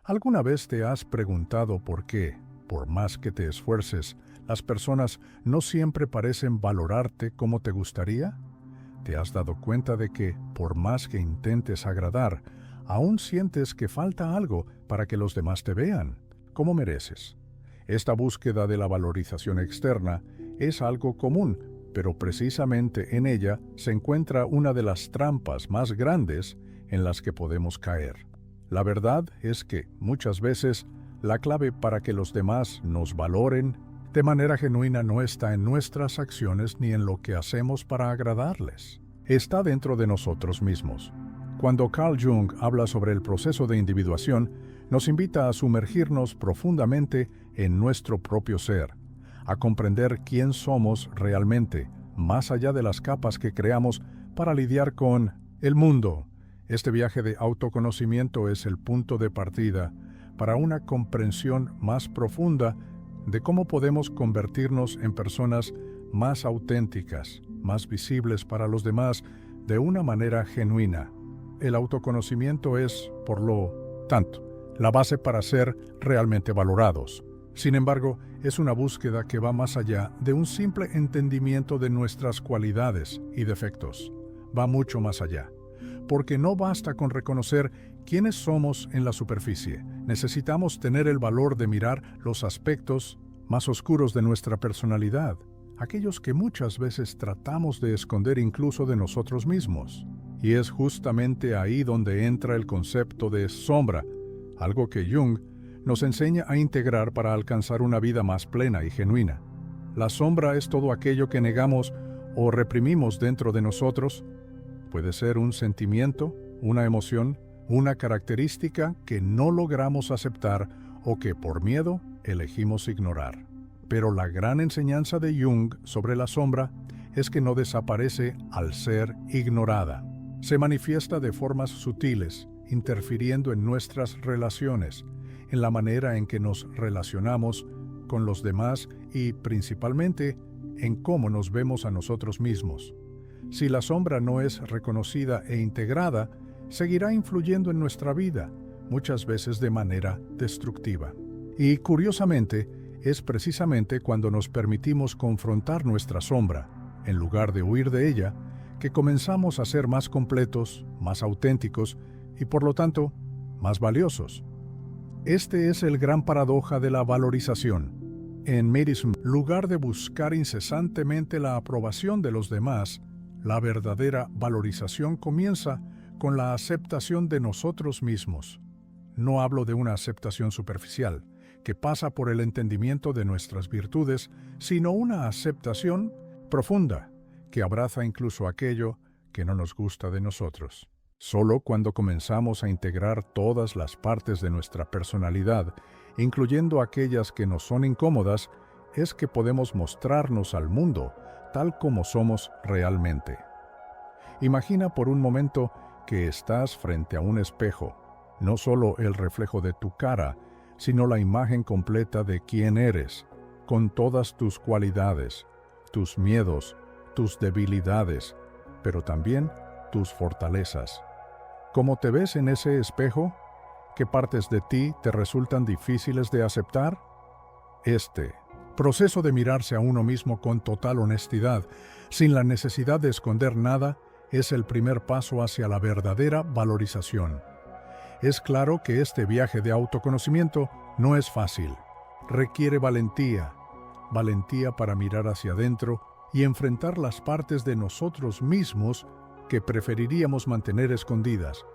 ¿Alguna vez te has preguntado por qué, por más que te esfuerces, las personas no siempre parecen valorarte como te gustaría? ¿Te has dado cuenta de que, por más que intentes agradar, aún sientes que falta algo para que los demás te vean como mereces? Esta búsqueda de la valorización externa es algo común, pero precisamente en ella se encuentra una de las trampas más grandes en las que podemos caer. La verdad es que, muchas veces, la clave para que los demás nos valoren de manera genuina no está en nuestras acciones ni en lo que hacemos para agradarles. Está dentro de nosotros mismos. Cuando Carl Jung habla sobre el proceso de individuación, nos invita a sumergirnos profundamente en nuestro propio ser, a comprender quién somos realmente, más allá de las capas que creamos para lidiar con el mundo. Este viaje de autoconocimiento es el punto de partida para una comprensión más profunda de cómo podemos convertirnos en personas más auténticas, más visibles para los demás, de una manera genuina. El autoconocimiento es, por lo tanto, la base para ser realmente valorados. Sin embargo, es una búsqueda que va más allá de un simple entendimiento de nuestras cualidades y defectos. Va mucho más allá. Porque no basta con reconocer quiénes somos en la superficie. Necesitamos tener el valor de mirar los aspectos más oscuros de nuestra personalidad, aquellos que muchas veces tratamos de esconder incluso de nosotros mismos. Y es justamente ahí donde entra el concepto de sombra, algo que Jung nos enseña a integrar para alcanzar una vida más plena y genuina. La sombra es todo aquello que negamos o reprimimos dentro de nosotros. Puede ser un sentimiento, una emoción, una característica que no logramos aceptar o que por miedo elegimos ignorar. Pero la gran enseñanza de Jung sobre la sombra es que no desaparece al ser ignorada. Se manifiesta de formas sutiles, interfiriendo en nuestras relaciones, en la manera en que nos relacionamos con los demás y, principalmente, en cómo nos vemos a nosotros mismos. Si la sombra no es reconocida e integrada, seguirá influyendo en nuestra vida, muchas veces de manera destructiva. Y, curiosamente, es precisamente cuando nos permitimos confrontar nuestra sombra, en lugar de huir de ella, que comenzamos a ser más completos, más auténticos y, por lo tanto, más valiosos. Este es el gran paradoja de la valorización. En Madison, en lugar de buscar incesantemente la aprobación de los demás, la verdadera valorización comienza con la aceptación de nosotros mismos. No hablo de una aceptación superficial, que pasa por el entendimiento de nuestras virtudes, sino una aceptación profunda, que abraza incluso aquello que no nos gusta de nosotros. Solo cuando comenzamos a integrar todas las partes de nuestra personalidad, incluyendo aquellas que nos son incómodas, es que podemos mostrarnos al mundo tal como somos realmente. Imagina por un momento que estás frente a un espejo, no solo el reflejo de tu cara, sino la imagen completa de quién eres, con todas tus cualidades, tus miedos, tus debilidades, pero también tus fortalezas. ¿Cómo te ves en ese espejo? ¿Qué partes de ti te resultan difíciles de aceptar? Este proceso de mirarse a uno mismo con total honestidad, sin la necesidad de esconder nada, es el primer paso hacia la verdadera valorización. Es claro que este viaje de autoconocimiento no es fácil. Requiere valentía para mirar hacia adentro y enfrentar las partes de nosotros mismos que preferiríamos mantener escondidas.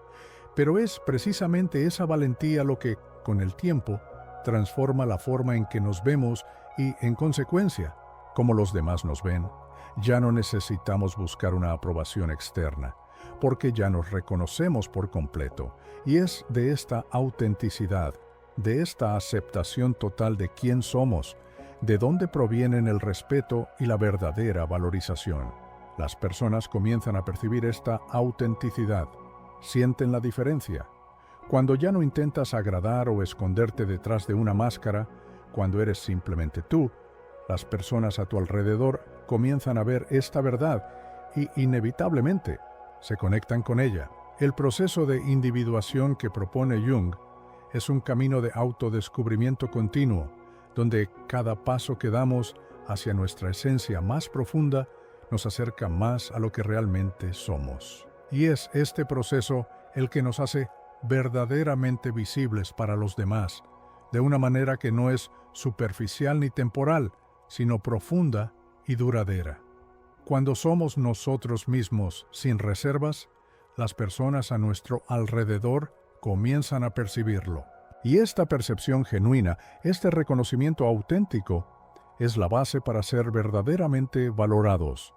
Pero es precisamente esa valentía lo que, con el tiempo, transforma la forma en que nos vemos y, en consecuencia, cómo los demás nos ven. Ya no necesitamos buscar una aprobación externa, porque ya nos reconocemos por completo, y es de esta autenticidad, de esta aceptación total de quién somos, de dónde provienen el respeto y la verdadera valorización. Las personas comienzan a percibir esta autenticidad, sienten la diferencia. Cuando ya no intentas agradar o esconderte detrás de una máscara, cuando eres simplemente tú, las personas a tu alrededor comienzan a ver esta verdad y, inevitablemente, se conectan con ella. El proceso de individuación que propone Jung Es un camino de autodescubrimiento continuo, donde cada paso que damos hacia nuestra esencia más profunda nos acerca más a lo que realmente somos. Y es este proceso el que nos hace verdaderamente visibles para los demás, de una manera que no es superficial ni temporal, sino profunda y duradera. Cuando somos nosotros mismos sin reservas, las personas a nuestro alrededor comienzan a percibirlo. Y esta percepción genuina, este reconocimiento auténtico, es la base para ser verdaderamente valorados.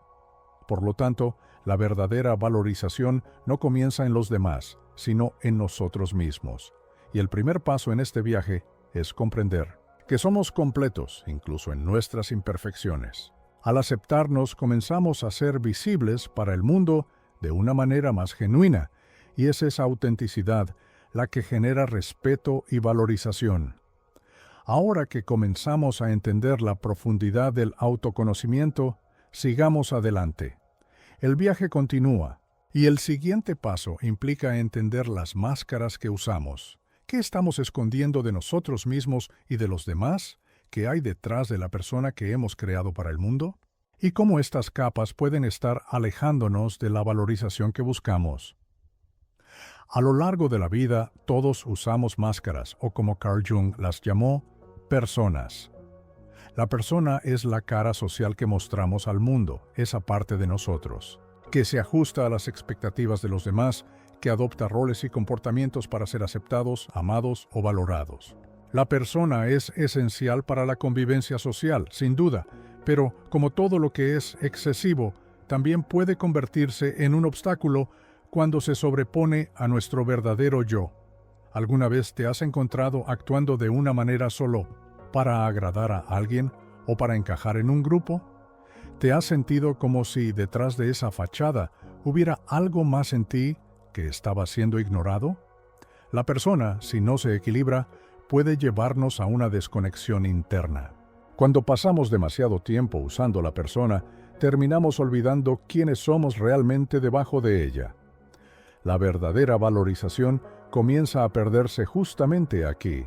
Por lo tanto, la verdadera valorización no comienza en los demás, sino en nosotros mismos. Y el primer paso en este viaje es comprender que somos completos, incluso en nuestras imperfecciones. Al aceptarnos, comenzamos a ser visibles para el mundo de una manera más genuina, y es esa autenticidad la que genera respeto y valorización. Ahora que comenzamos a entender la profundidad del autoconocimiento, sigamos adelante. El viaje continúa, y el siguiente paso implica entender las máscaras que usamos. ¿Qué estamos escondiendo de nosotros mismos y de los demás? ¿Qué hay detrás de la persona que hemos creado para el mundo? ¿Y cómo estas capas pueden estar alejándonos de la valorización que buscamos? A lo largo de la vida, todos usamos máscaras, o como Carl Jung las llamó, personas. La persona es la cara social que mostramos al mundo, esa parte de nosotros, que se ajusta a las expectativas de los demás, que adopta roles y comportamientos para ser aceptados, amados o valorados. La persona es esencial para la convivencia social, sin duda, pero como todo lo que es excesivo, también puede convertirse en un obstáculo cuando se sobrepone a nuestro verdadero yo. ¿Alguna vez te has encontrado actuando de una manera solo para agradar a alguien o para encajar en un grupo? ¿Te has sentido como si detrás de esa fachada hubiera algo más en ti que estaba siendo ignorado? La persona, si no se equilibra, puede llevarnos a una desconexión interna. Cuando pasamos demasiado tiempo usando la persona, terminamos olvidando quiénes somos realmente debajo de ella. La verdadera valorización comienza a perderse justamente aquí,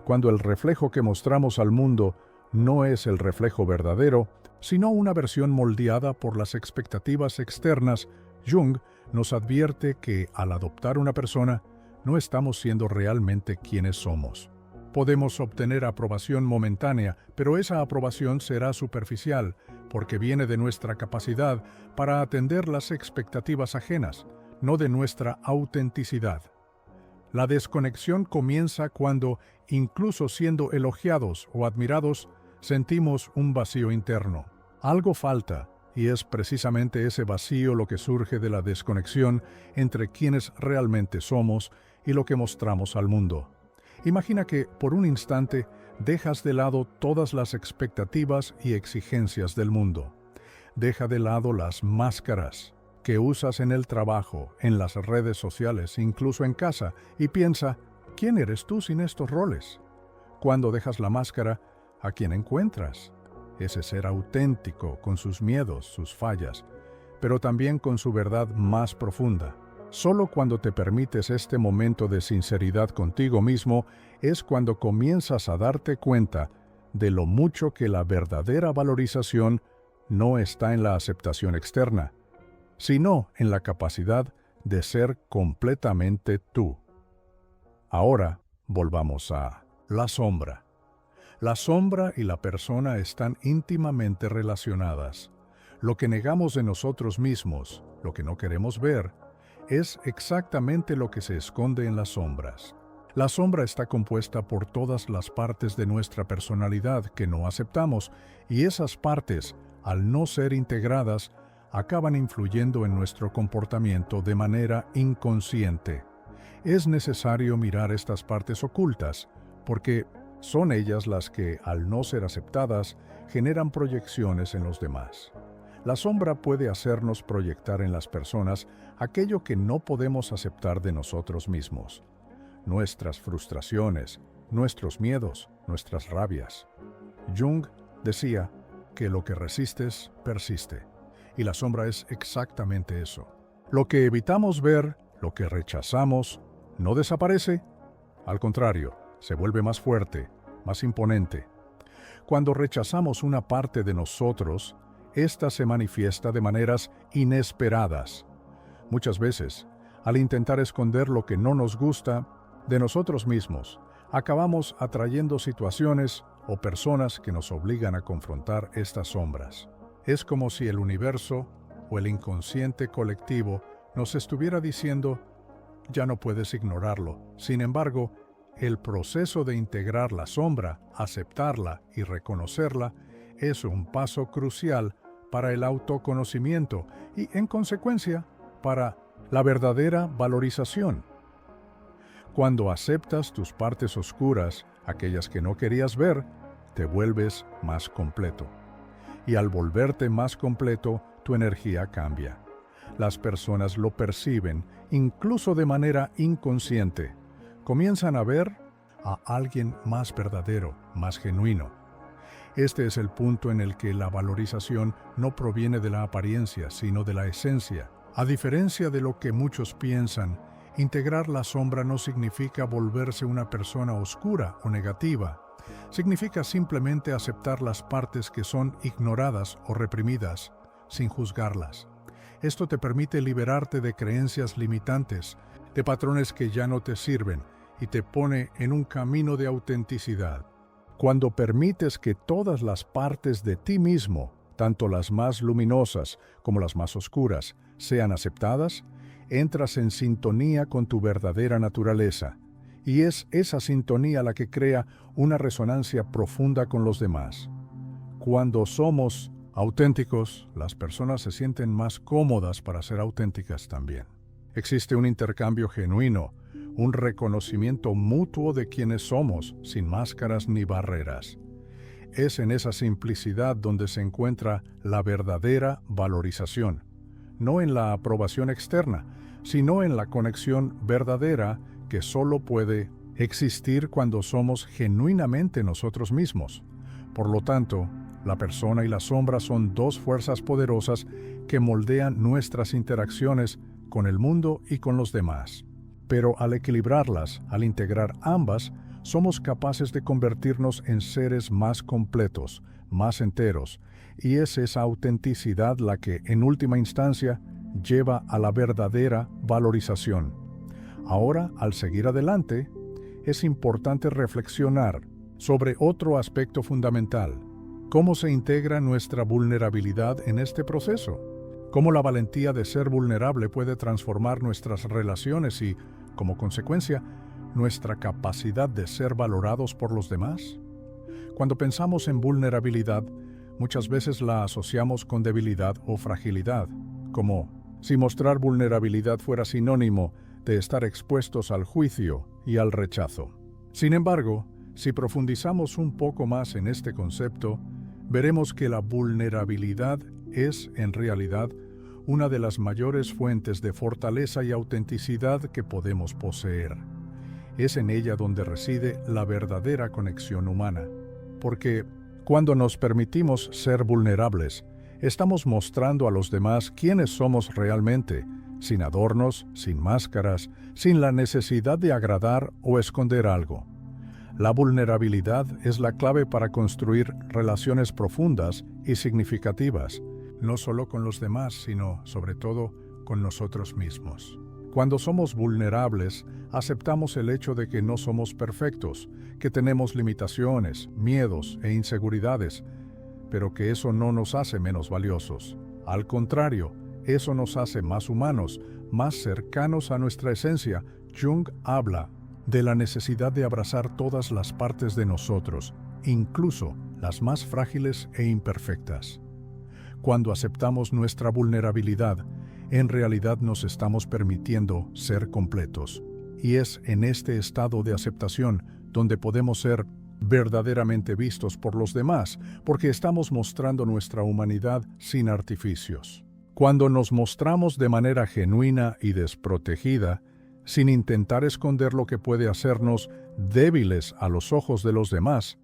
cuando el reflejo que mostramos al mundo no es el reflejo verdadero, sino una versión moldeada por las expectativas externas. Jung nos advierte que al adoptar una persona, no estamos siendo realmente quienes somos. Podemos obtener aprobación momentánea, pero esa aprobación será superficial, porque viene de nuestra capacidad para atender las expectativas ajenas, no de nuestra autenticidad. La desconexión comienza cuando, incluso siendo elogiados o admirados, sentimos un vacío interno. Algo falta, y es precisamente ese vacío lo que surge de la desconexión entre quienes realmente somos y lo que mostramos al mundo. Imagina que, por un instante, dejas de lado todas las expectativas y exigencias del mundo. Deja de lado las máscaras que usas en el trabajo, en las redes sociales, incluso en casa, y piensa, ¿quién eres tú sin estos roles? Cuando dejas la máscara, ¿a quién encuentras? Ese ser auténtico, con sus miedos, sus fallas, pero también con su verdad más profunda. Solo cuando te permites este momento de sinceridad contigo mismo es cuando comienzas a darte cuenta de lo mucho que la verdadera valorización no está en la aceptación externa, sino en la capacidad de ser completamente tú. Ahora, volvamos a la sombra. La sombra y la persona están íntimamente relacionadas. Lo que negamos de nosotros mismos, lo que no queremos ver, es exactamente lo que se esconde en las sombras. La sombra está compuesta por todas las partes de nuestra personalidad que no aceptamos, y esas partes, al no ser integradas, acaban influyendo en nuestro comportamiento de manera inconsciente. Es necesario mirar estas partes ocultas, porque son ellas las que, al no ser aceptadas, generan proyecciones en los demás. La sombra puede hacernos proyectar en las personas aquello que no podemos aceptar de nosotros mismos. Nuestras frustraciones, nuestros miedos, nuestras rabias. Jung decía que lo que resistes, persiste. Y la sombra es exactamente eso. Lo que evitamos ver, lo que rechazamos, no desaparece, Al contrario, se vuelve más fuerte, más imponente. Cuando rechazamos una parte de nosotros, ésta se manifiesta de maneras inesperadas. Muchas veces, al intentar esconder lo que no nos gusta de nosotros mismos, acabamos atrayendo situaciones o personas que nos obligan a confrontar estas sombras. Es como si el universo o el inconsciente colectivo nos estuviera diciendo, ya no puedes ignorarlo. Sin embargo, el proceso de integrar la sombra, aceptarla y reconocerla es un paso crucial para el autoconocimiento y, en consecuencia, para la verdadera valorización. Cuando aceptas tus partes oscuras, aquellas que no querías ver, te vuelves más completo. Y al volverte más completo, tu energía cambia. Las personas lo perciben, incluso de manera inconsciente. Comienzan a ver a alguien más verdadero, más genuino. Este es el punto en el que la valorización no proviene de la apariencia, sino de la esencia. A diferencia de lo que muchos piensan, integrar la sombra no significa volverse una persona oscura o negativa. Significa simplemente aceptar las partes que son ignoradas o reprimidas, sin juzgarlas. Esto te permite liberarte de creencias limitantes, de patrones que ya no te sirven, y te pone en un camino de autenticidad. Cuando permites que todas las partes de ti mismo, tanto las más luminosas como las más oscuras, sean aceptadas, entras en sintonía con tu verdadera naturaleza, y es esa sintonía la que crea una resonancia profunda con los demás. Cuando somos auténticos, las personas se sienten más cómodas para ser auténticas también. Existe un intercambio genuino, un reconocimiento mutuo de quienes somos, sin máscaras ni barreras. Es en esa simplicidad donde se encuentra la verdadera valorización, no en la aprobación externa, sino en la conexión verdadera que solo puede existir cuando somos genuinamente nosotros mismos. Por lo tanto, la persona y la sombra son dos fuerzas poderosas que moldean nuestras interacciones con el mundo y con los demás. Pero al equilibrarlas, al integrar ambas, somos capaces de convertirnos en seres más completos, más enteros, y es esa autenticidad la que, en última instancia, lleva a la verdadera valorización. Ahora, al seguir adelante, es importante reflexionar sobre otro aspecto fundamental: ¿cómo se integra nuestra vulnerabilidad en este proceso? ¿Cómo la valentía de ser vulnerable puede transformar nuestras relaciones y, como consecuencia, nuestra capacidad de ser valorados por los demás? Cuando pensamos en vulnerabilidad, muchas veces la asociamos con debilidad o fragilidad, como si mostrar vulnerabilidad fuera sinónimo de estar expuestos al juicio y al rechazo. Sin embargo, si profundizamos un poco más en este concepto, veremos que la vulnerabilidad es, en realidad, una de las mayores fuentes de fortaleza y autenticidad que podemos poseer. Es en ella donde reside la verdadera conexión humana, porque cuando nos permitimos ser vulnerables, estamos mostrando a los demás quiénes somos realmente, sin adornos, sin máscaras, sin la necesidad de agradar o esconder algo. La vulnerabilidad es la clave para construir relaciones profundas y significativas, no solo con los demás, sino, sobre todo, con nosotros mismos. Cuando somos vulnerables, aceptamos el hecho de que no somos perfectos, que tenemos limitaciones, miedos e inseguridades, pero que eso no nos hace menos valiosos. Al contrario, eso nos hace más humanos, más cercanos a nuestra esencia. Jung habla de la necesidad de abrazar todas las partes de nosotros, incluso las más frágiles e imperfectas. Cuando aceptamos nuestra vulnerabilidad, en realidad nos estamos permitiendo ser completos. Y es en este estado de aceptación donde podemos ser verdaderamente vistos por los demás, porque estamos mostrando nuestra humanidad sin artificios. Cuando nos mostramos de manera genuina y desprotegida, sin intentar esconder lo que puede hacernos débiles a los ojos de los demás,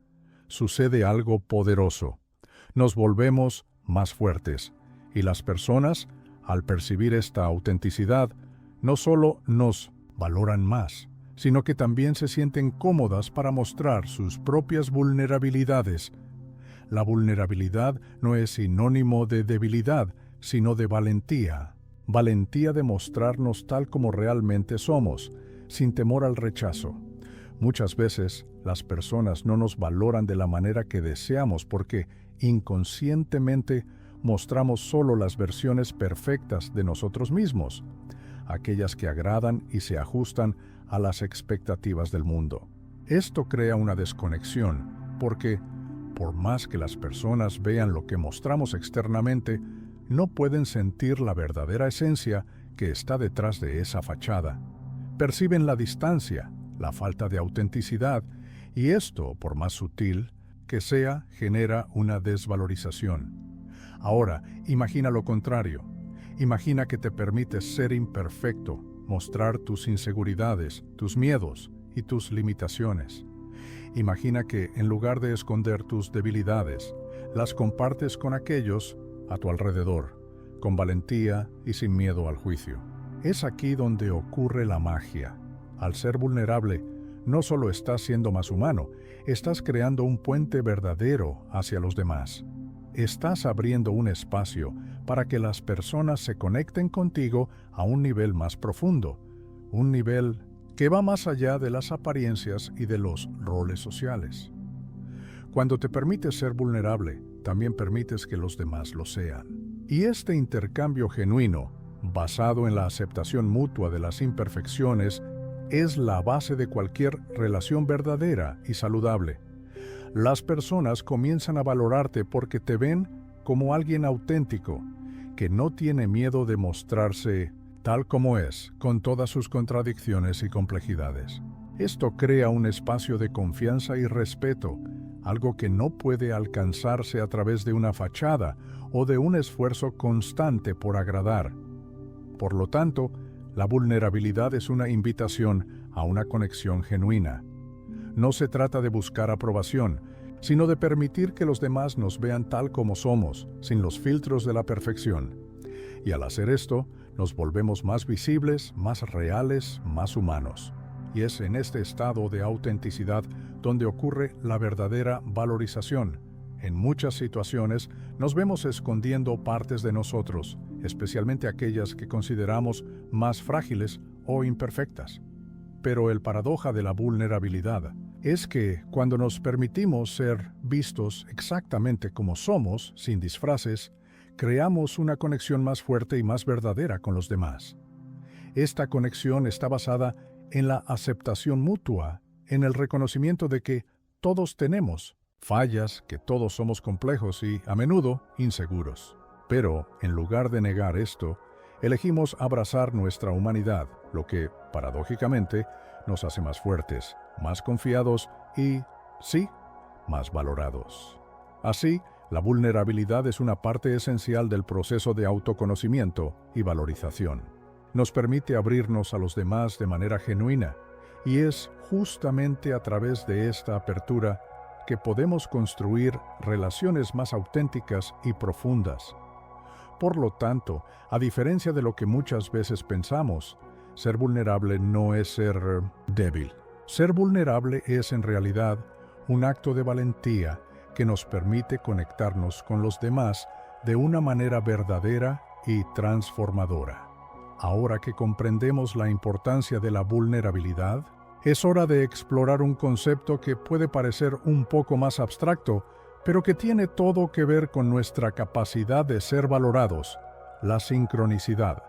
sucede algo poderoso. Nos volvemos más fuertes, y las personas, al percibir esta autenticidad, no solo nos valoran más, sino que también se sienten cómodas para mostrar sus propias vulnerabilidades. La vulnerabilidad no es sinónimo de debilidad, sino de valentía. Valentía de mostrarnos tal como realmente somos, sin temor al rechazo. Muchas veces las personas no nos valoran de la manera que deseamos porque inconscientemente mostramos solo las versiones perfectas de nosotros mismos, aquellas que agradan y se ajustan a las expectativas del mundo. Esto crea una desconexión, porque por más que las personas vean lo que mostramos externamente, no pueden sentir la verdadera esencia que está detrás de esa fachada. Perciben la distancia, la falta de autenticidad, y esto, por más sutil que sea, genera una desvalorización. Ahora, imagina lo contrario. Imagina que te permites ser imperfecto, mostrar tus inseguridades, tus miedos y tus limitaciones. Imagina que, en lugar de esconder tus debilidades, las compartes con aquellos a tu alrededor, con valentía y sin miedo al juicio. Es aquí donde ocurre la magia. Al ser vulnerable, no solo estás siendo más humano, estás creando un puente verdadero hacia los demás. Estás abriendo un espacio para que las personas se conecten contigo a un nivel más profundo, un nivel que va más allá de las apariencias y de los roles sociales. Cuando te permites ser vulnerable, también permites que los demás lo sean. Y este intercambio genuino, basado en la aceptación mutua de las imperfecciones, es la base de cualquier relación verdadera y saludable. Las personas comienzan a valorarte porque te ven como alguien auténtico, que no tiene miedo de mostrarse tal como es, con todas sus contradicciones y complejidades. Esto crea un espacio de confianza y respeto, algo que no puede alcanzarse a través de una fachada o de un esfuerzo constante por agradar. Por lo tanto, la vulnerabilidad es una invitación a una conexión genuina. No se trata de buscar aprobación, sino de permitir que los demás nos vean tal como somos, sin los filtros de la perfección. Y al hacer esto, nos volvemos más visibles, más reales, más humanos. Y es en este estado de autenticidad donde ocurre la verdadera valorización. En muchas situaciones nos vemos escondiendo partes de nosotros, especialmente aquellas que consideramos más frágiles o imperfectas. Pero el paradoja de la vulnerabilidad es que cuando nos permitimos ser vistos exactamente como somos, sin disfraces, creamos una conexión más fuerte y más verdadera con los demás. Esta conexión está basada en la aceptación mutua, en el reconocimiento de que todos tenemos fallas, que todos somos complejos y, a menudo, inseguros. Pero, en lugar de negar esto, elegimos abrazar nuestra humanidad, lo que, paradójicamente, nos hace más fuertes, más confiados y, sí, más valorados. Así, la vulnerabilidad es una parte esencial del proceso de autoconocimiento y valorización. Nos permite abrirnos a los demás de manera genuina, y es justamente a través de esta apertura que podemos construir relaciones más auténticas y profundas. Por lo tanto, a diferencia de lo que muchas veces pensamos, ser vulnerable no es ser débil. Ser vulnerable es en realidad un acto de valentía que nos permite conectarnos con los demás de una manera verdadera y transformadora. Ahora que comprendemos la importancia de la vulnerabilidad, es hora de explorar un concepto que puede parecer un poco más abstracto, pero que tiene todo que ver con nuestra capacidad de ser valorados: la sincronicidad.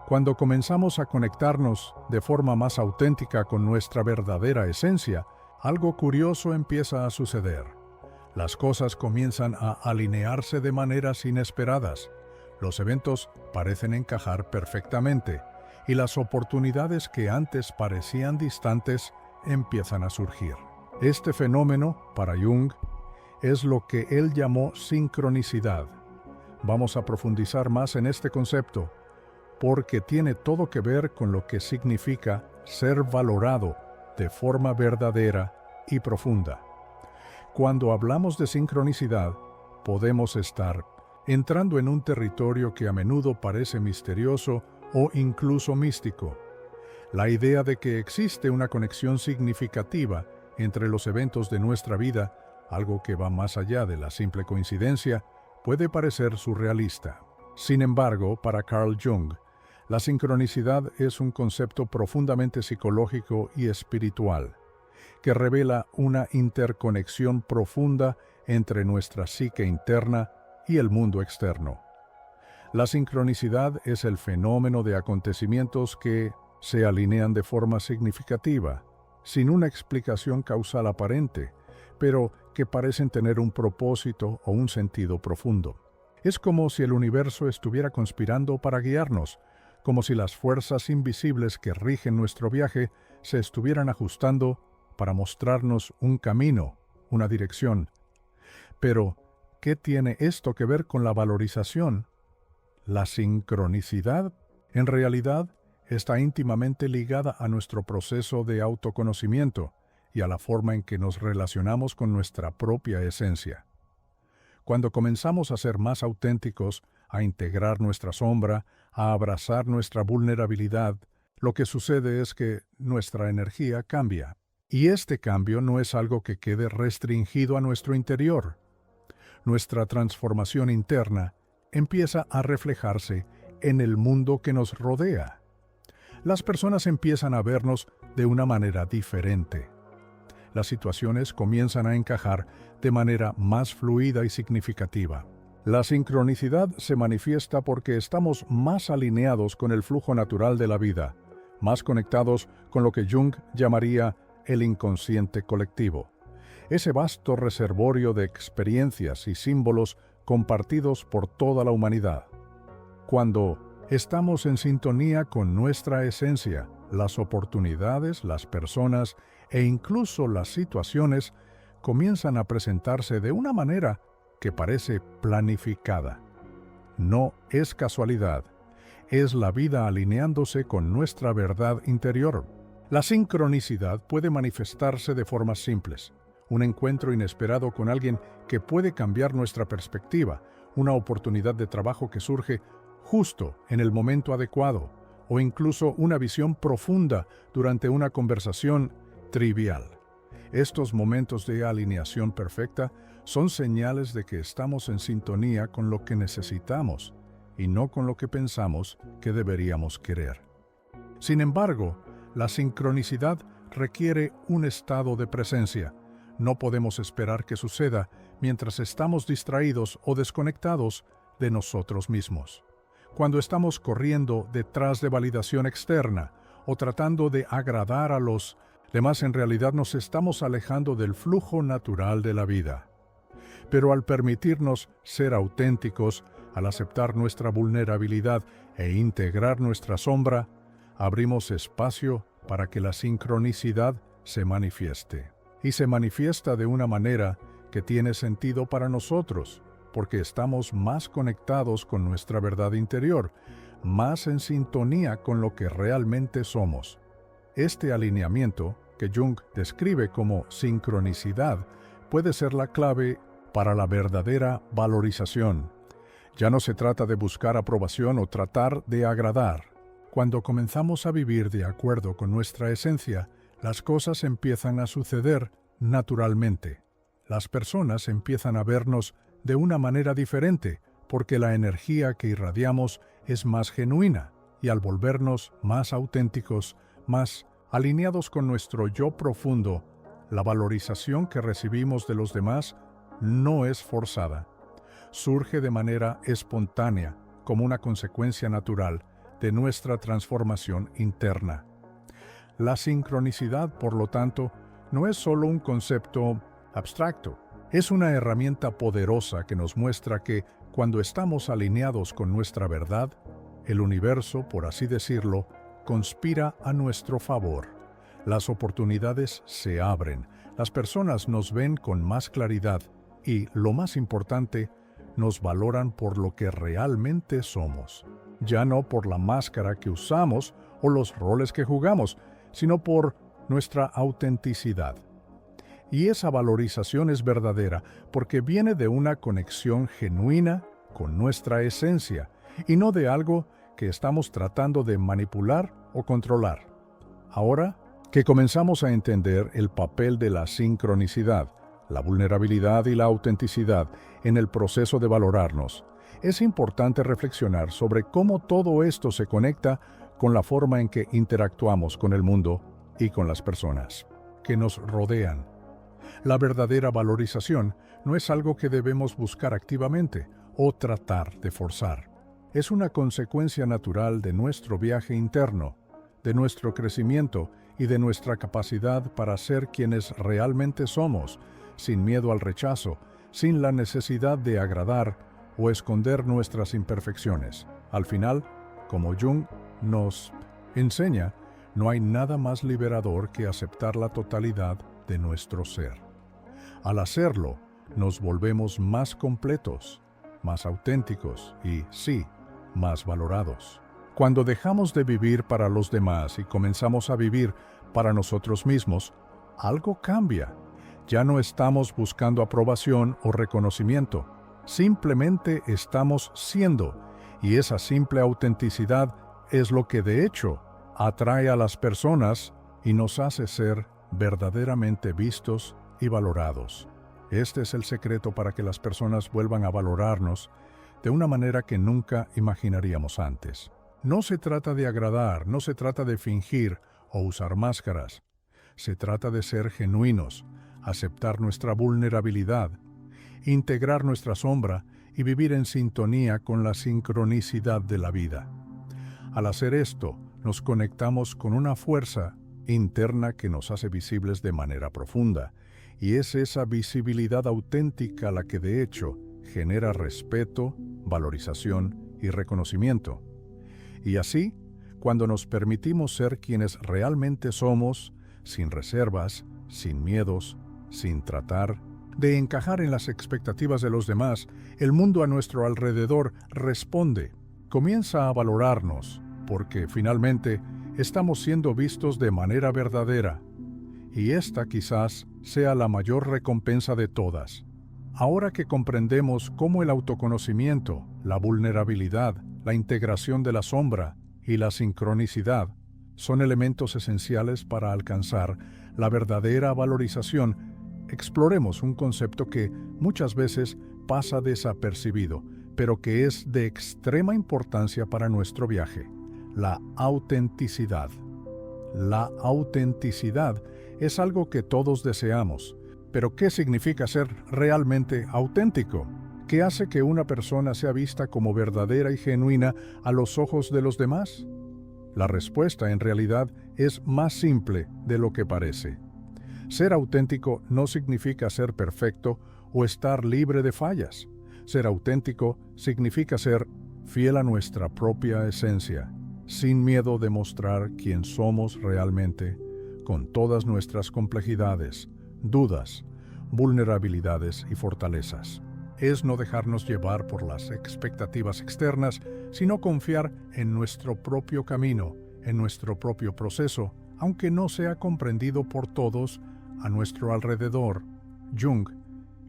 Cuando comenzamos a conectarnos de forma más auténtica con nuestra verdadera esencia, algo curioso empieza a suceder. Las cosas comienzan a alinearse de maneras inesperadas. Los eventos parecen encajar perfectamente, y las oportunidades que antes parecían distantes empiezan a surgir. Este fenómeno, para Jung, es lo que él llamó sincronicidad. Vamos a profundizar más en este concepto, porque tiene todo que ver con lo que significa ser valorado de forma verdadera y profunda. Cuando hablamos de sincronicidad, podemos estar entrando en un territorio que a menudo parece misterioso o incluso místico. La idea de que existe una conexión significativa entre los eventos de nuestra vida, algo que va más allá de la simple coincidencia, puede parecer surrealista. Sin embargo, para Carl Jung, la sincronicidad es un concepto profundamente psicológico y espiritual, que revela una interconexión profunda entre nuestra psique interna y el mundo externo. La sincronicidad es el fenómeno de acontecimientos que se alinean de forma significativa, sin una explicación causal aparente, pero que parecen tener un propósito o un sentido profundo. Es como si el universo estuviera conspirando para guiarnos, como si las fuerzas invisibles que rigen nuestro viaje se estuvieran ajustando para mostrarnos un camino, una dirección. Pero, ¿qué tiene esto que ver con la valorización? La sincronicidad, en realidad, está íntimamente ligada a nuestro proceso de autoconocimiento y a la forma en que nos relacionamos con nuestra propia esencia. Cuando comenzamos a ser más auténticos, a integrar nuestra sombra, a abrazar nuestra vulnerabilidad, lo que sucede es que nuestra energía cambia. Y este cambio no es algo que quede restringido a nuestro interior. Nuestra transformación interna empieza a reflejarse en el mundo que nos rodea. Las personas empiezan a vernos de una manera diferente. Las situaciones comienzan a encajar de manera más fluida y significativa. La sincronicidad se manifiesta porque estamos más alineados con el flujo natural de la vida, más conectados con lo que Jung llamaría el inconsciente colectivo, ese vasto reservorio de experiencias y símbolos compartidos por toda la humanidad. Cuando estamos en sintonía con nuestra esencia, las oportunidades, las personas e incluso las situaciones comienzan a presentarse de una manera que parece planificada. No es casualidad, es la vida alineándose con nuestra verdad interior. La sincronicidad puede manifestarse de formas simples. Un encuentro inesperado con alguien que puede cambiar nuestra perspectiva, una oportunidad de trabajo que surge justo en el momento adecuado, o incluso una visión profunda durante una conversación trivial. Estos momentos de alineación perfecta son señales de que estamos en sintonía con lo que necesitamos y no con lo que pensamos que deberíamos querer. Sin embargo, la sincronicidad requiere un estado de presencia. No podemos esperar que suceda mientras estamos distraídos o desconectados de nosotros mismos. Cuando estamos corriendo detrás de validación externa o tratando de agradar a los demás, en realidad nos estamos alejando del flujo natural de la vida. Pero al permitirnos ser auténticos, al aceptar nuestra vulnerabilidad e integrar nuestra sombra, abrimos espacio para que la sincronicidad se manifieste. Y se manifiesta de una manera que tiene sentido para nosotros, porque estamos más conectados con nuestra verdad interior, más en sintonía con lo que realmente somos. Este alineamiento, que Jung describe como sincronicidad, puede ser la clave para la verdadera valorización. Ya no se trata de buscar aprobación o tratar de agradar. Cuando comenzamos a vivir de acuerdo con nuestra esencia, las cosas empiezan a suceder naturalmente. Las personas empiezan a vernos de una manera diferente, porque la energía que irradiamos es más genuina, y al volvernos más auténticos, más alineados con nuestro yo profundo, la valorización que recibimos de los demás no es forzada. Surge de manera espontánea, como una consecuencia natural de nuestra transformación interna. La sincronicidad, por lo tanto, no es solo un concepto abstracto. Es una herramienta poderosa que nos muestra que, cuando estamos alineados con nuestra verdad, el universo, por así decirlo, conspira a nuestro favor. Las oportunidades se abren, las personas nos ven con más claridad y, lo más importante, nos valoran por lo que realmente somos. Ya no por la máscara que usamos o los roles que jugamos, sino por nuestra autenticidad. Y esa valorización es verdadera porque viene de una conexión genuina con nuestra esencia y no de algo que estamos tratando de manipular o controlar. Ahora que comenzamos a entender el papel de la sincronicidad, la vulnerabilidad y la autenticidad en el proceso de valorarnos, es importante reflexionar sobre cómo todo esto se conecta con la forma en que interactuamos con el mundo y con las personas que nos rodean. La verdadera valorización no es algo que debemos buscar activamente o tratar de forzar. Es una consecuencia natural de nuestro viaje interno, de nuestro crecimiento y de nuestra capacidad para ser quienes realmente somos, sin miedo al rechazo, sin la necesidad de agradar o esconder nuestras imperfecciones. Al final, como Jung nos enseña, no hay nada más liberador que aceptar la totalidad de nuestro ser. Al hacerlo, nos volvemos más completos, más auténticos y, sí, más valorados. Cuando dejamos de vivir para los demás y comenzamos a vivir para nosotros mismos, algo cambia. Ya no estamos buscando aprobación o reconocimiento. Simplemente estamos siendo, y esa simple autenticidad es lo que de hecho atrae a las personas y nos hace ser verdaderamente vistos y valorados. Este es el secreto para que las personas vuelvan a valorarnos de una manera que nunca imaginaríamos antes. No se trata de agradar, no se trata de fingir o usar máscaras. Se trata de ser genuinos, aceptar nuestra vulnerabilidad, integrar nuestra sombra y vivir en sintonía con la sincronicidad de la vida. Al hacer esto, nos conectamos con una fuerza interna que nos hace visibles de manera profunda, y es esa visibilidad auténtica la que de hecho genera respeto, valorización y reconocimiento. Y así, cuando nos permitimos ser quienes realmente somos, sin reservas, sin miedos, sin tratar de encajar en las expectativas de los demás, el mundo a nuestro alrededor responde, comienza a valorarnos, porque finalmente estamos siendo vistos de manera verdadera. Y esta quizás sea la mayor recompensa de todas. Ahora que comprendemos cómo el autoconocimiento, la vulnerabilidad, la integración de la sombra y la sincronicidad son elementos esenciales para alcanzar la verdadera valorización, exploremos un concepto que muchas veces pasa desapercibido, pero que es de extrema importancia para nuestro viaje: la autenticidad. La autenticidad es algo que todos deseamos, pero ¿qué significa ser realmente auténtico? ¿Qué hace que una persona sea vista como verdadera y genuina a los ojos de los demás? La respuesta en realidad es más simple de lo que parece. Ser auténtico no significa ser perfecto o estar libre de fallas. Ser auténtico significa ser fiel a nuestra propia esencia, sin miedo de mostrar quién somos realmente, con todas nuestras complejidades, dudas, vulnerabilidades y fortalezas. Es no dejarnos llevar por las expectativas externas, sino confiar en nuestro propio camino, en nuestro propio proceso, aunque no sea comprendido por todos a nuestro alrededor. Jung,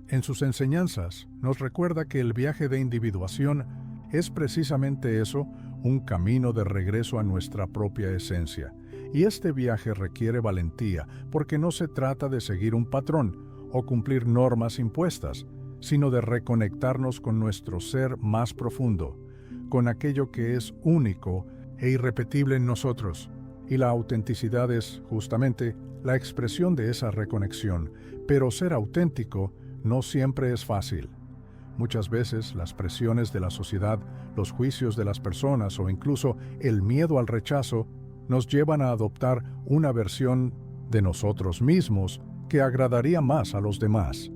en sus enseñanzas, nos recuerda que el viaje de individuación es precisamente eso, un camino de regreso a nuestra propia esencia. Y este viaje requiere valentía, porque no se trata de seguir un patrón o cumplir normas impuestas, sino de reconectarnos con nuestro ser más profundo, con aquello que es único e irrepetible en nosotros. Y la autenticidad es, justamente, la expresión de esa reconexión, pero ser auténtico no siempre es fácil. Muchas veces las presiones de la sociedad, los juicios de las personas o incluso el miedo al rechazo nos llevan a adoptar una versión de nosotros mismos que agradaría más a los demás.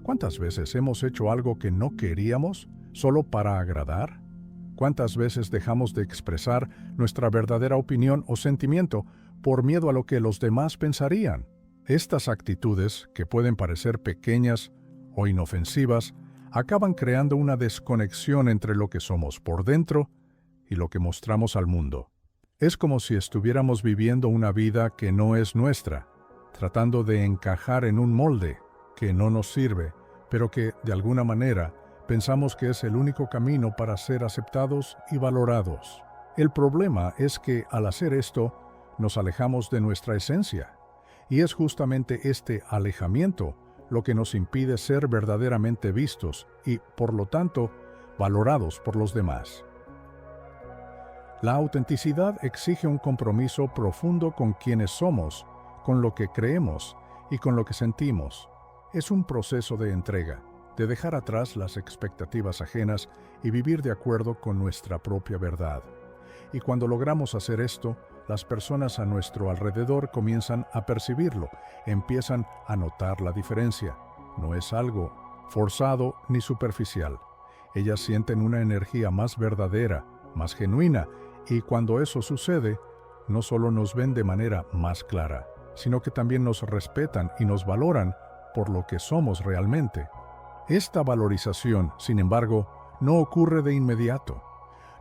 ¿Cuántas veces hemos hecho algo que no queríamos solo para agradar? ¿Cuántas veces dejamos de expresar nuestra verdadera opinión o sentimiento por miedo a lo que los demás pensarían? Estas actitudes, que pueden parecer pequeñas o inofensivas, acaban creando una desconexión entre lo que somos por dentro y lo que mostramos al mundo. Es como si estuviéramos viviendo una vida que no es nuestra, tratando de encajar en un molde que no nos sirve, pero que, de alguna manera, pensamos que es el único camino para ser aceptados y valorados. El problema es que, al hacer esto, nos alejamos de nuestra esencia. Y es justamente este alejamiento lo que nos impide ser verdaderamente vistos y, por lo tanto, valorados por los demás. La autenticidad exige un compromiso profundo con quienes somos, con lo que creemos y con lo que sentimos. Es un proceso de entrega, de dejar atrás las expectativas ajenas y vivir de acuerdo con nuestra propia verdad. Y cuando logramos hacer esto, las personas a nuestro alrededor comienzan a percibirlo, empiezan a notar la diferencia. No es algo forzado ni superficial. Ellas sienten una energía más verdadera, más genuina, y cuando eso sucede, no solo nos ven de manera más clara, sino que también nos respetan y nos valoran por lo que somos realmente. Esta valorización, sin embargo, no ocurre de inmediato.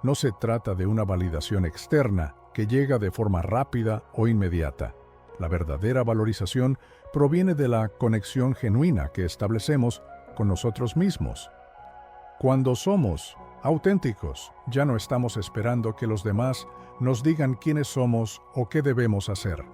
No se trata de una validación externa que llega de forma rápida o inmediata. La verdadera valorización proviene de la conexión genuina que establecemos con nosotros mismos. Cuando somos auténticos, ya no estamos esperando que los demás nos digan quiénes somos o qué debemos hacer.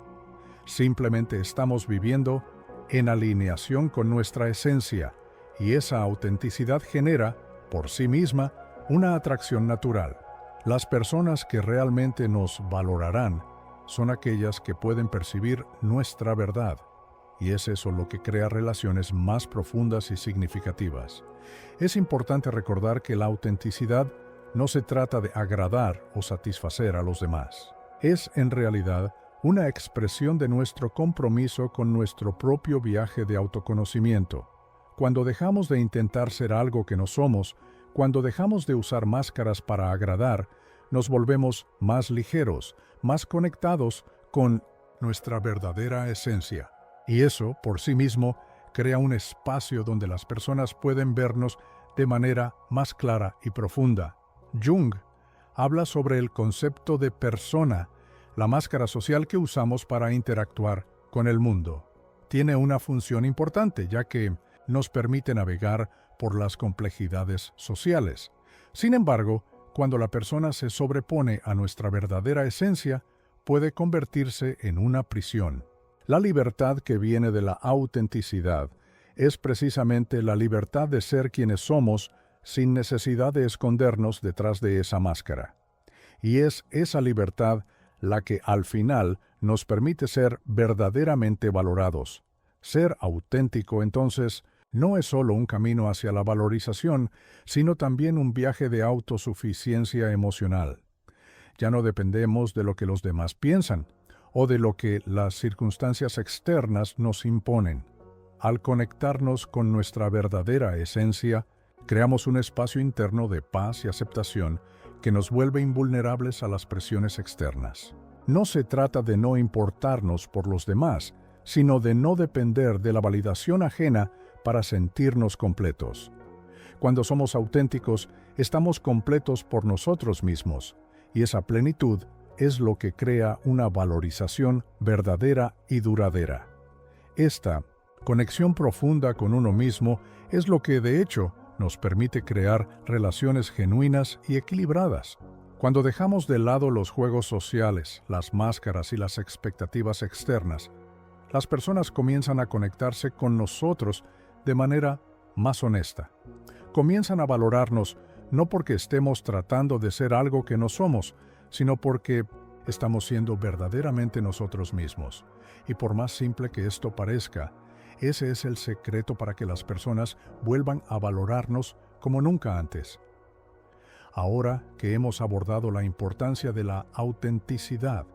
Simplemente estamos viviendo en alineación con nuestra esencia, y esa autenticidad genera, por sí misma, una atracción natural. Las personas que realmente nos valorarán son aquellas que pueden percibir nuestra verdad, y es eso lo que crea relaciones más profundas y significativas. Es importante recordar que la autenticidad no se trata de agradar o satisfacer a los demás. Es, en realidad, una expresión de nuestro compromiso con nuestro propio viaje de autoconocimiento. Cuando dejamos de intentar ser algo que no somos, cuando dejamos de usar máscaras para agradar, nos volvemos más ligeros, más conectados con nuestra verdadera esencia. Y eso, por sí mismo, crea un espacio donde las personas pueden vernos de manera más clara y profunda. Jung habla sobre el concepto de persona, la máscara social que usamos para interactuar con el mundo. Tiene una función importante, ya que nos permite navegar por las complejidades sociales. Sin embargo, cuando la persona se sobrepone a nuestra verdadera esencia, puede convertirse en una prisión. La libertad que viene de la autenticidad es precisamente la libertad de ser quienes somos sin necesidad de escondernos detrás de esa máscara. Y es esa libertad la que al final nos permite ser verdaderamente valorados. Ser auténtico, entonces, no es solo un camino hacia la valorización, sino también un viaje de autosuficiencia emocional. Ya no dependemos de lo que los demás piensan o de lo que las circunstancias externas nos imponen. Al conectarnos con nuestra verdadera esencia, creamos un espacio interno de paz y aceptación que nos vuelve invulnerables a las presiones externas. No se trata de no importarnos por los demás, sino de no depender de la validación ajena para sentirnos completos. Cuando somos auténticos, estamos completos por nosotros mismos, y esa plenitud es lo que crea una valorización verdadera y duradera. Esta conexión profunda con uno mismo es lo que, de hecho, nos permite crear relaciones genuinas y equilibradas. Cuando dejamos de lado los juegos sociales, las máscaras y las expectativas externas, las personas comienzan a conectarse con nosotros de manera más honesta. Comienzan a valorarnos no porque estemos tratando de ser algo que no somos, sino porque estamos siendo verdaderamente nosotros mismos. Y por más simple que esto parezca, ese es el secreto para que las personas vuelvan a valorarnos como nunca antes. Ahora que hemos abordado la importancia de la autenticidad,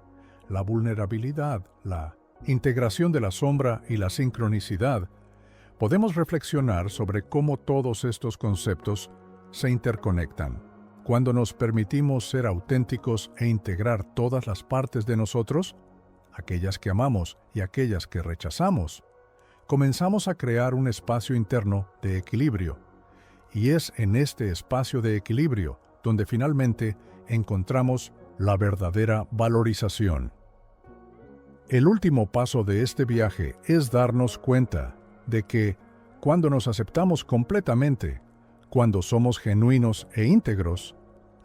la vulnerabilidad, la integración de la sombra y la sincronicidad, podemos reflexionar sobre cómo todos estos conceptos se interconectan. Cuando nos permitimos ser auténticos e integrar todas las partes de nosotros, aquellas que amamos y aquellas que rechazamos, comenzamos a crear un espacio interno de equilibrio. Y es en este espacio de equilibrio donde finalmente encontramos la verdadera valorización. El último paso de este viaje es darnos cuenta de que, cuando nos aceptamos completamente, cuando somos genuinos e íntegros,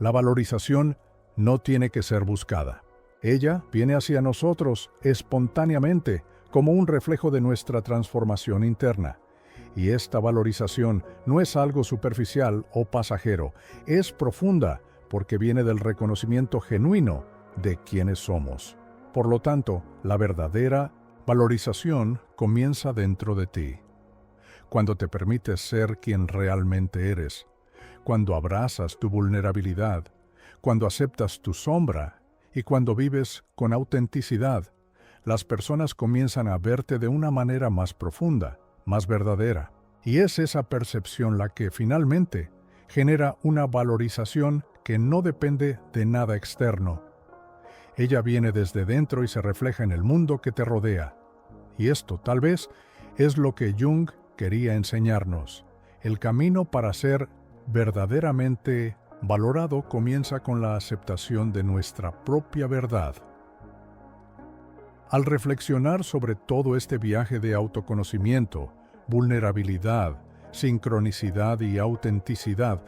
la valorización no tiene que ser buscada. Ella viene hacia nosotros espontáneamente, como un reflejo de nuestra transformación interna. Y esta valorización no es algo superficial o pasajero, es profunda porque viene del reconocimiento genuino de quiénes somos. Por lo tanto, la verdadera valorización comienza dentro de ti. Cuando te permites ser quien realmente eres, cuando abrazas tu vulnerabilidad, cuando aceptas tu sombra y cuando vives con autenticidad, las personas comienzan a verte de una manera más profunda, más verdadera. Y es esa percepción la que finalmente genera una valorización que no depende de nada externo. Ella viene desde dentro y se refleja en el mundo que te rodea. Y esto, tal vez, es lo que Jung quería enseñarnos. El camino para ser verdaderamente valorado comienza con la aceptación de nuestra propia verdad. Al reflexionar sobre todo este viaje de autoconocimiento, vulnerabilidad, sincronicidad y autenticidad,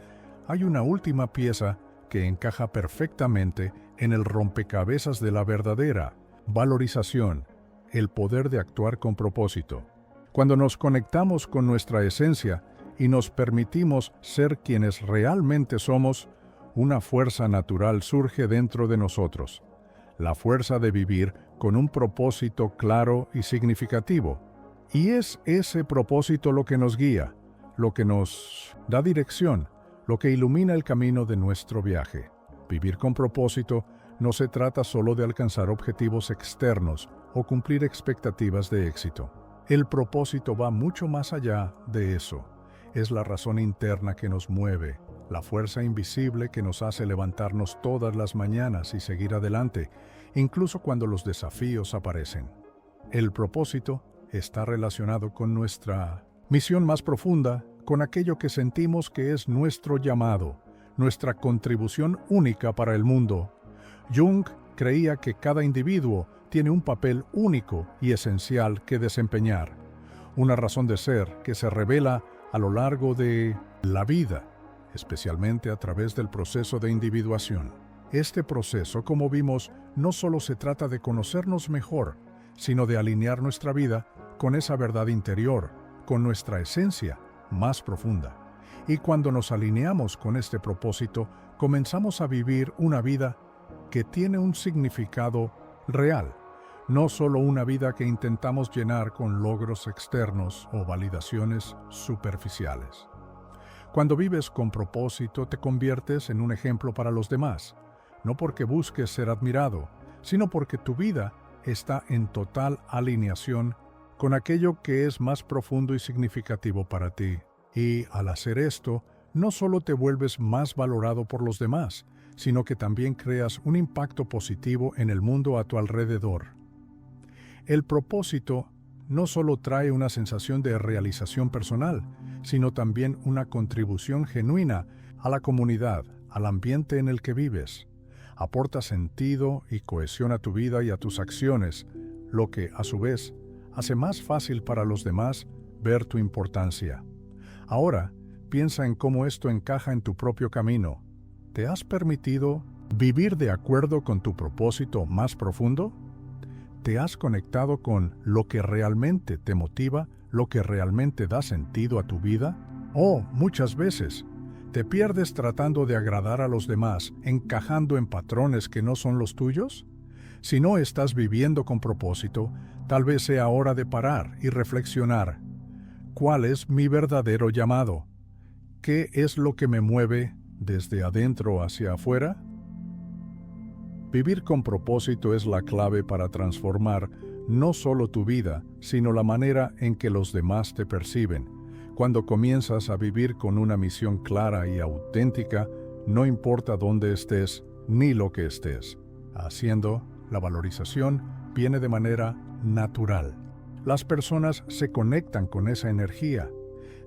hay una última pieza que encaja perfectamente en el rompecabezas de la verdadera valorización, el poder de actuar con propósito. Cuando nos conectamos con nuestra esencia y nos permitimos ser quienes realmente somos, una fuerza natural surge dentro de nosotros, la fuerza de vivir con un propósito claro y significativo. Y es ese propósito lo que nos guía, lo que nos da dirección, lo que ilumina el camino de nuestro viaje. Vivir con propósito no se trata solo de alcanzar objetivos externos o cumplir expectativas de éxito. El propósito va mucho más allá de eso. Es la razón interna que nos mueve, la fuerza invisible que nos hace levantarnos todas las mañanas y seguir adelante, incluso cuando los desafíos aparecen. El propósito está relacionado con nuestra misión más profunda, con aquello que sentimos que es nuestro llamado, nuestra contribución única para el mundo. Jung creía que cada individuo tiene un papel único y esencial que desempeñar, una razón de ser que se revela a lo largo de la vida, especialmente a través del proceso de individuación. Este proceso, como vimos, no solo se trata de conocernos mejor, sino de alinear nuestra vida con esa verdad interior, con nuestra esencia más profunda. Y cuando nos alineamos con este propósito, comenzamos a vivir una vida que tiene un significado real, no solo una vida que intentamos llenar con logros externos o validaciones superficiales. Cuando vives con propósito, te conviertes en un ejemplo para los demás, no porque busques ser admirado, sino porque tu vida está en total alineación con aquello que es más profundo y significativo para ti. Y al hacer esto, no solo te vuelves más valorado por los demás, sino que también creas un impacto positivo en el mundo a tu alrededor. El propósito no solo trae una sensación de realización personal, sino también una contribución genuina a la comunidad, al ambiente en el que vives. Aporta sentido y cohesión a tu vida y a tus acciones, lo que, a su vez, hace más fácil para los demás ver tu importancia. Ahora, piensa en cómo esto encaja en tu propio camino. ¿Te has permitido vivir de acuerdo con tu propósito más profundo? ¿Te has conectado con lo que realmente te motiva, lo que realmente da sentido a tu vida? ¿O, muchas veces, te pierdes tratando de agradar a los demás, encajando en patrones que no son los tuyos? Si no estás viviendo con propósito, tal vez sea hora de parar y reflexionar. ¿Cuál es mi verdadero llamado? ¿Qué es lo que me mueve desde adentro hacia afuera? Vivir con propósito es la clave para transformar no solo tu vida, sino la manera en que los demás te perciben. Cuando comienzas a vivir con una misión clara y auténtica, no importa dónde estés ni lo que estés haciendo, la valorización viene de manera natural. Las personas se conectan con esa energía,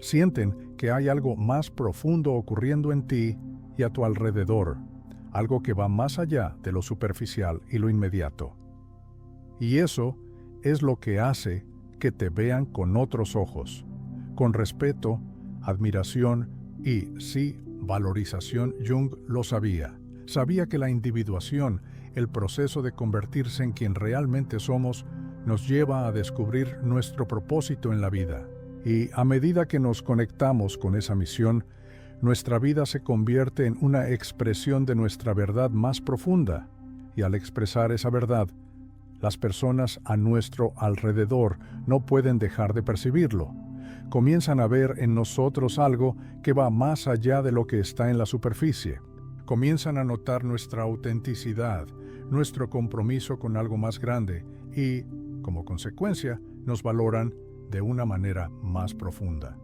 sienten que hay algo más profundo ocurriendo en ti y a tu alrededor, algo que va más allá de lo superficial y lo inmediato. Y eso es lo que hace que te vean con otros ojos, con respeto, admiración y, sí, valorización. Jung lo sabía. Sabía que la individuación el proceso de convertirse en quien realmente somos nos lleva a descubrir nuestro propósito en la vida. Y a medida que nos conectamos con esa misión, nuestra vida se convierte en una expresión de nuestra verdad más profunda. Y al expresar esa verdad, las personas a nuestro alrededor no pueden dejar de percibirlo. Comienzan a ver en nosotros algo que va más allá de lo que está en la superficie. Comienzan a notar nuestra autenticidad, nuestro compromiso con algo más grande y, como consecuencia, nos valoran de una manera más profunda.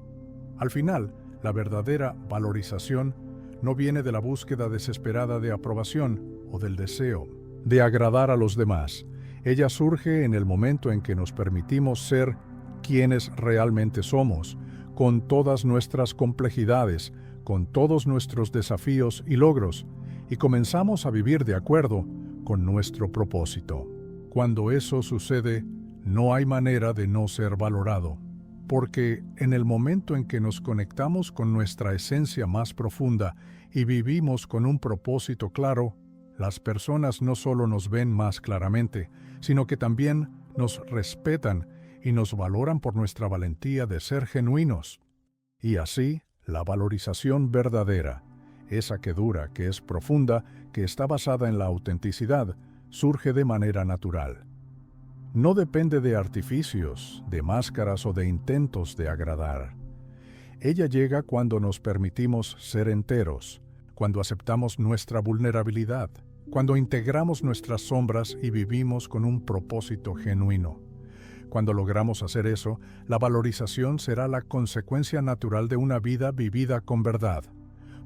Al final, la verdadera valorización no viene de la búsqueda desesperada de aprobación o del deseo de agradar a los demás. Ella surge en el momento en que nos permitimos ser quienes realmente somos, con todas nuestras complejidades, con todos nuestros desafíos y logros, y comenzamos a vivir de acuerdo con nuestro propósito. Cuando eso sucede, no hay manera de no ser valorado, porque en el momento en que nos conectamos con nuestra esencia más profunda y vivimos con un propósito claro, las personas no solo nos ven más claramente, sino que también nos respetan y nos valoran por nuestra valentía de ser genuinos. Y así, la valorización verdadera, esa que dura, que es profunda, que está basada en la autenticidad, surge de manera natural. No depende de artificios, de máscaras o de intentos de agradar. Ella llega cuando nos permitimos ser enteros, cuando aceptamos nuestra vulnerabilidad, cuando integramos nuestras sombras y vivimos con un propósito genuino. Cuando logramos hacer eso, la valorización será la consecuencia natural de una vida vivida con verdad.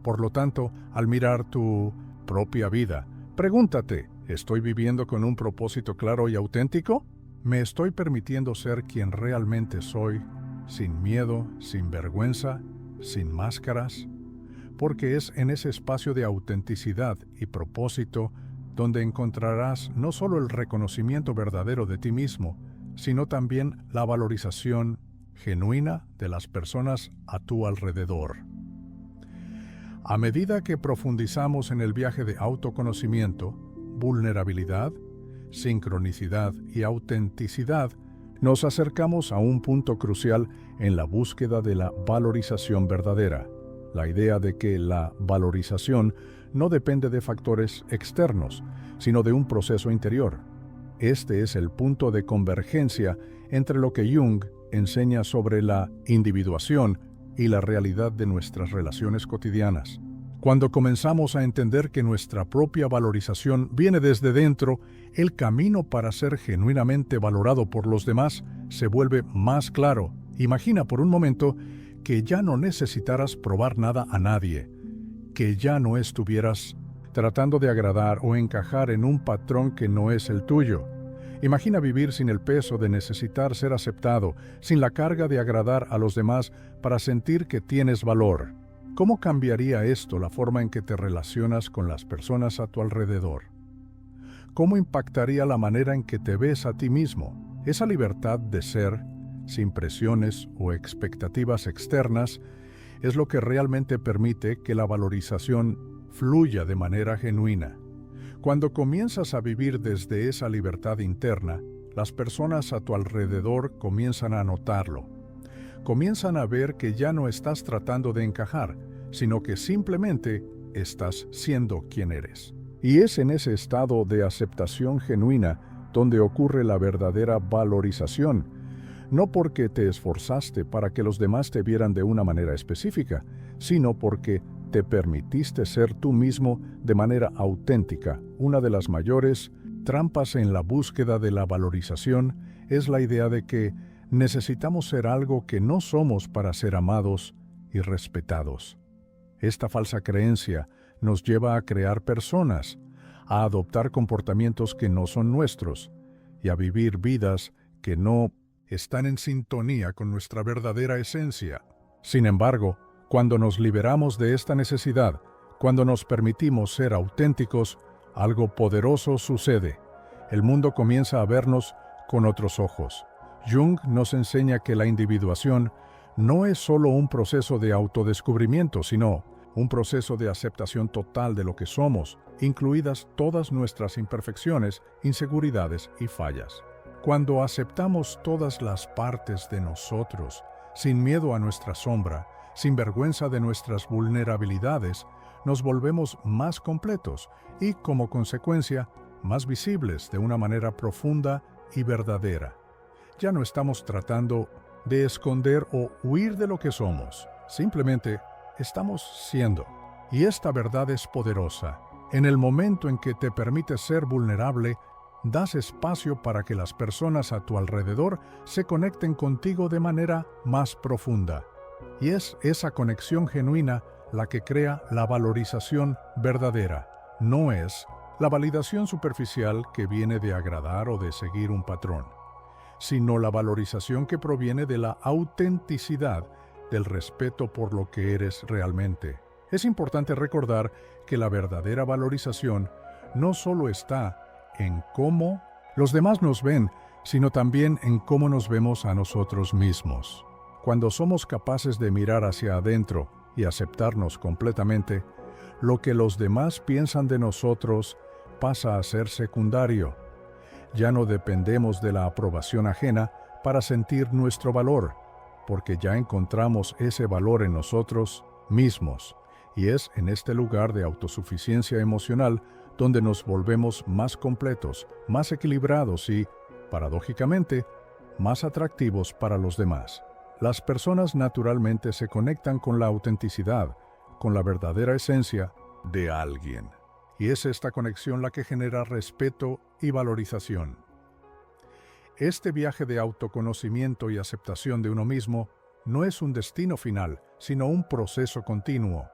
Por lo tanto, al mirar tu propia vida, pregúntate, ¿estoy viviendo con un propósito claro y auténtico? ¿Me estoy permitiendo ser quien realmente soy, sin miedo, sin vergüenza, sin máscaras? Porque es en ese espacio de autenticidad y propósito donde encontrarás no solo el reconocimiento verdadero de ti mismo, sino también la valorización genuina de las personas a tu alrededor. A medida que profundizamos en el viaje de autoconocimiento, vulnerabilidad, sincronicidad y autenticidad, nos acercamos a un punto crucial en la búsqueda de la valorización verdadera, la idea de que la valorización no depende de factores externos, sino de un proceso interior. Este es el punto de convergencia entre lo que Jung enseña sobre la individuación y la realidad de nuestras relaciones cotidianas. Cuando comenzamos a entender que nuestra propia valorización viene desde dentro, el camino para ser genuinamente valorado por los demás se vuelve más claro. Imagina por un momento que ya no necesitaras probar nada a nadie, que ya no estuvieras tratando de agradar o encajar en un patrón que no es el tuyo. Imagina vivir sin el peso de necesitar ser aceptado, sin la carga de agradar a los demás para sentir que tienes valor. ¿Cómo cambiaría esto la forma en que te relacionas con las personas a tu alrededor? ¿Cómo impactaría la manera en que te ves a ti mismo? Esa libertad de ser, sin presiones o expectativas externas, es lo que realmente permite que la valorización fluya de manera genuina. Cuando comienzas a vivir desde esa libertad interna, las personas a tu alrededor comienzan a notarlo. Comienzan a ver que ya no estás tratando de encajar, sino que simplemente estás siendo quien eres. Y es en ese estado de aceptación genuina donde ocurre la verdadera valorización, no porque te esforzaste para que los demás te vieran de una manera específica, sino porque te permitiste ser tú mismo de manera auténtica. Una de las mayores trampas en la búsqueda de la valorización es la idea de que necesitamos ser algo que no somos para ser amados y respetados. Esta falsa creencia nos lleva a crear personas, a adoptar comportamientos que no son nuestros y a vivir vidas que no están en sintonía con nuestra verdadera esencia. Sin embargo, cuando nos liberamos de esta necesidad, cuando nos permitimos ser auténticos, algo poderoso sucede. El mundo comienza a vernos con otros ojos. Jung nos enseña que la individuación no es solo un proceso de autodescubrimiento, sino un proceso de aceptación total de lo que somos, incluidas todas nuestras imperfecciones, inseguridades y fallas. Cuando aceptamos todas las partes de nosotros, sin miedo a nuestra sombra, sin vergüenza de nuestras vulnerabilidades, nos volvemos más completos y, como consecuencia, más visibles de una manera profunda y verdadera. Ya no estamos tratando de esconder o huir de lo que somos, simplemente estamos siendo. Y esta verdad es poderosa. En el momento en que te permites ser vulnerable, das espacio para que las personas a tu alrededor se conecten contigo de manera más profunda. Y es esa conexión genuina la que crea la valorización verdadera. No es la validación superficial que viene de agradar o de seguir un patrón, sino la valorización que proviene de la autenticidad, del respeto por lo que eres realmente. Es importante recordar que la verdadera valorización no solo está en cómo los demás nos ven, sino también en cómo nos vemos a nosotros mismos. Cuando somos capaces de mirar hacia adentro y aceptarnos completamente, lo que los demás piensan de nosotros pasa a ser secundario. Ya no dependemos de la aprobación ajena para sentir nuestro valor, porque ya encontramos ese valor en nosotros mismos, y es en este lugar de autosuficiencia emocional donde nos volvemos más completos, más equilibrados y, paradójicamente, más atractivos para los demás. Las personas naturalmente se conectan con la autenticidad, con la verdadera esencia de alguien. Y es esta conexión la que genera respeto y valorización. Este viaje de autoconocimiento y aceptación de uno mismo no es un destino final, sino un proceso continuo.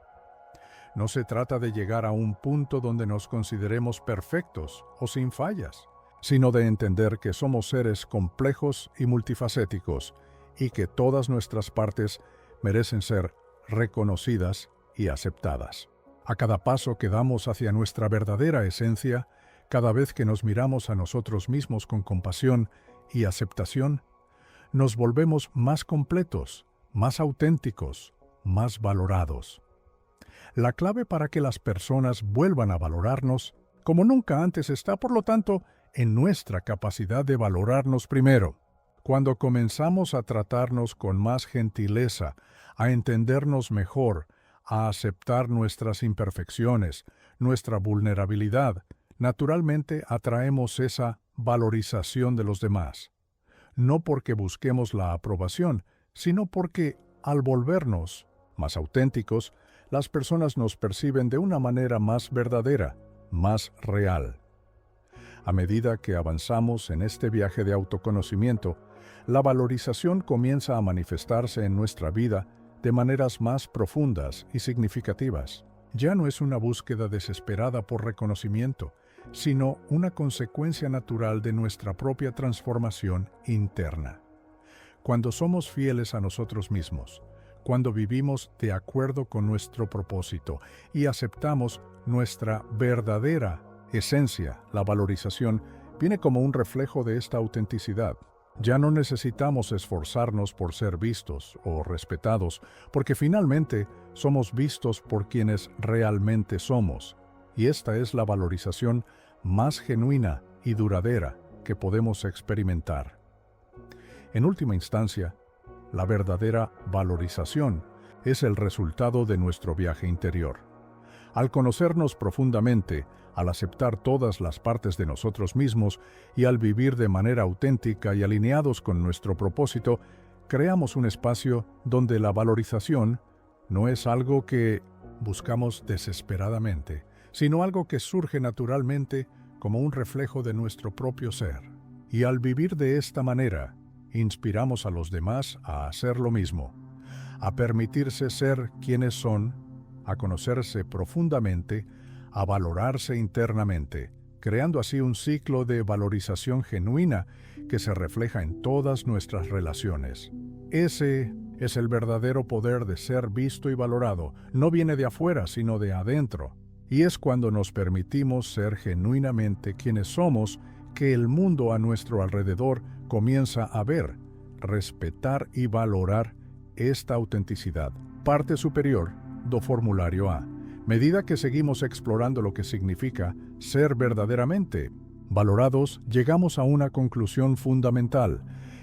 No se trata de llegar a un punto donde nos consideremos perfectos o sin fallas, sino de entender que somos seres complejos y multifacéticos y que todas nuestras partes merecen ser reconocidas y aceptadas. A cada paso que damos hacia nuestra verdadera esencia, cada vez que nos miramos a nosotros mismos con compasión y aceptación, nos volvemos más completos, más auténticos, más valorados. La clave para que las personas vuelvan a valorarnos como nunca antes está, por lo tanto, en nuestra capacidad de valorarnos primero. Cuando comenzamos a tratarnos con más gentileza, a entendernos mejor, a aceptar nuestras imperfecciones, nuestra vulnerabilidad, naturalmente atraemos esa valorización de los demás. No porque busquemos la aprobación, sino porque, al volvernos más auténticos, las personas nos perciben de una manera más verdadera, más real. A medida que avanzamos en este viaje de autoconocimiento, la valorización comienza a manifestarse en nuestra vida de maneras más profundas y significativas. Ya no es una búsqueda desesperada por reconocimiento, sino una consecuencia natural de nuestra propia transformación interna. Cuando somos fieles a nosotros mismos, cuando vivimos de acuerdo con nuestro propósito y aceptamos nuestra verdadera esencia, la valorización viene como un reflejo de esta autenticidad. Ya no necesitamos esforzarnos por ser vistos o respetados, porque finalmente somos vistos por quienes realmente somos, y esta es la valorización más genuina y duradera que podemos experimentar. En última instancia, la verdadera valorización es el resultado de nuestro viaje interior. Al conocernos profundamente, al aceptar todas las partes de nosotros mismos y al vivir de manera auténtica y alineados con nuestro propósito, creamos un espacio donde la valorización no es algo que buscamos desesperadamente, sino algo que surge naturalmente como un reflejo de nuestro propio ser. Y al vivir de esta manera, inspiramos a los demás a hacer lo mismo, a permitirse ser quienes son, a conocerse profundamente, a valorarse internamente, creando así un ciclo de valorización genuina que se refleja en todas nuestras relaciones. Ese es el verdadero poder de ser visto y valorado. No viene de afuera, sino de adentro. Y es cuando nos permitimos ser genuinamente quienes somos que el mundo a nuestro alrededor comienza a ver, respetar y valorar esta autenticidad, parte superior do formulario A, medida que seguimos explorando lo que significa ser verdaderamente valorados, llegamos a una conclusión fundamental.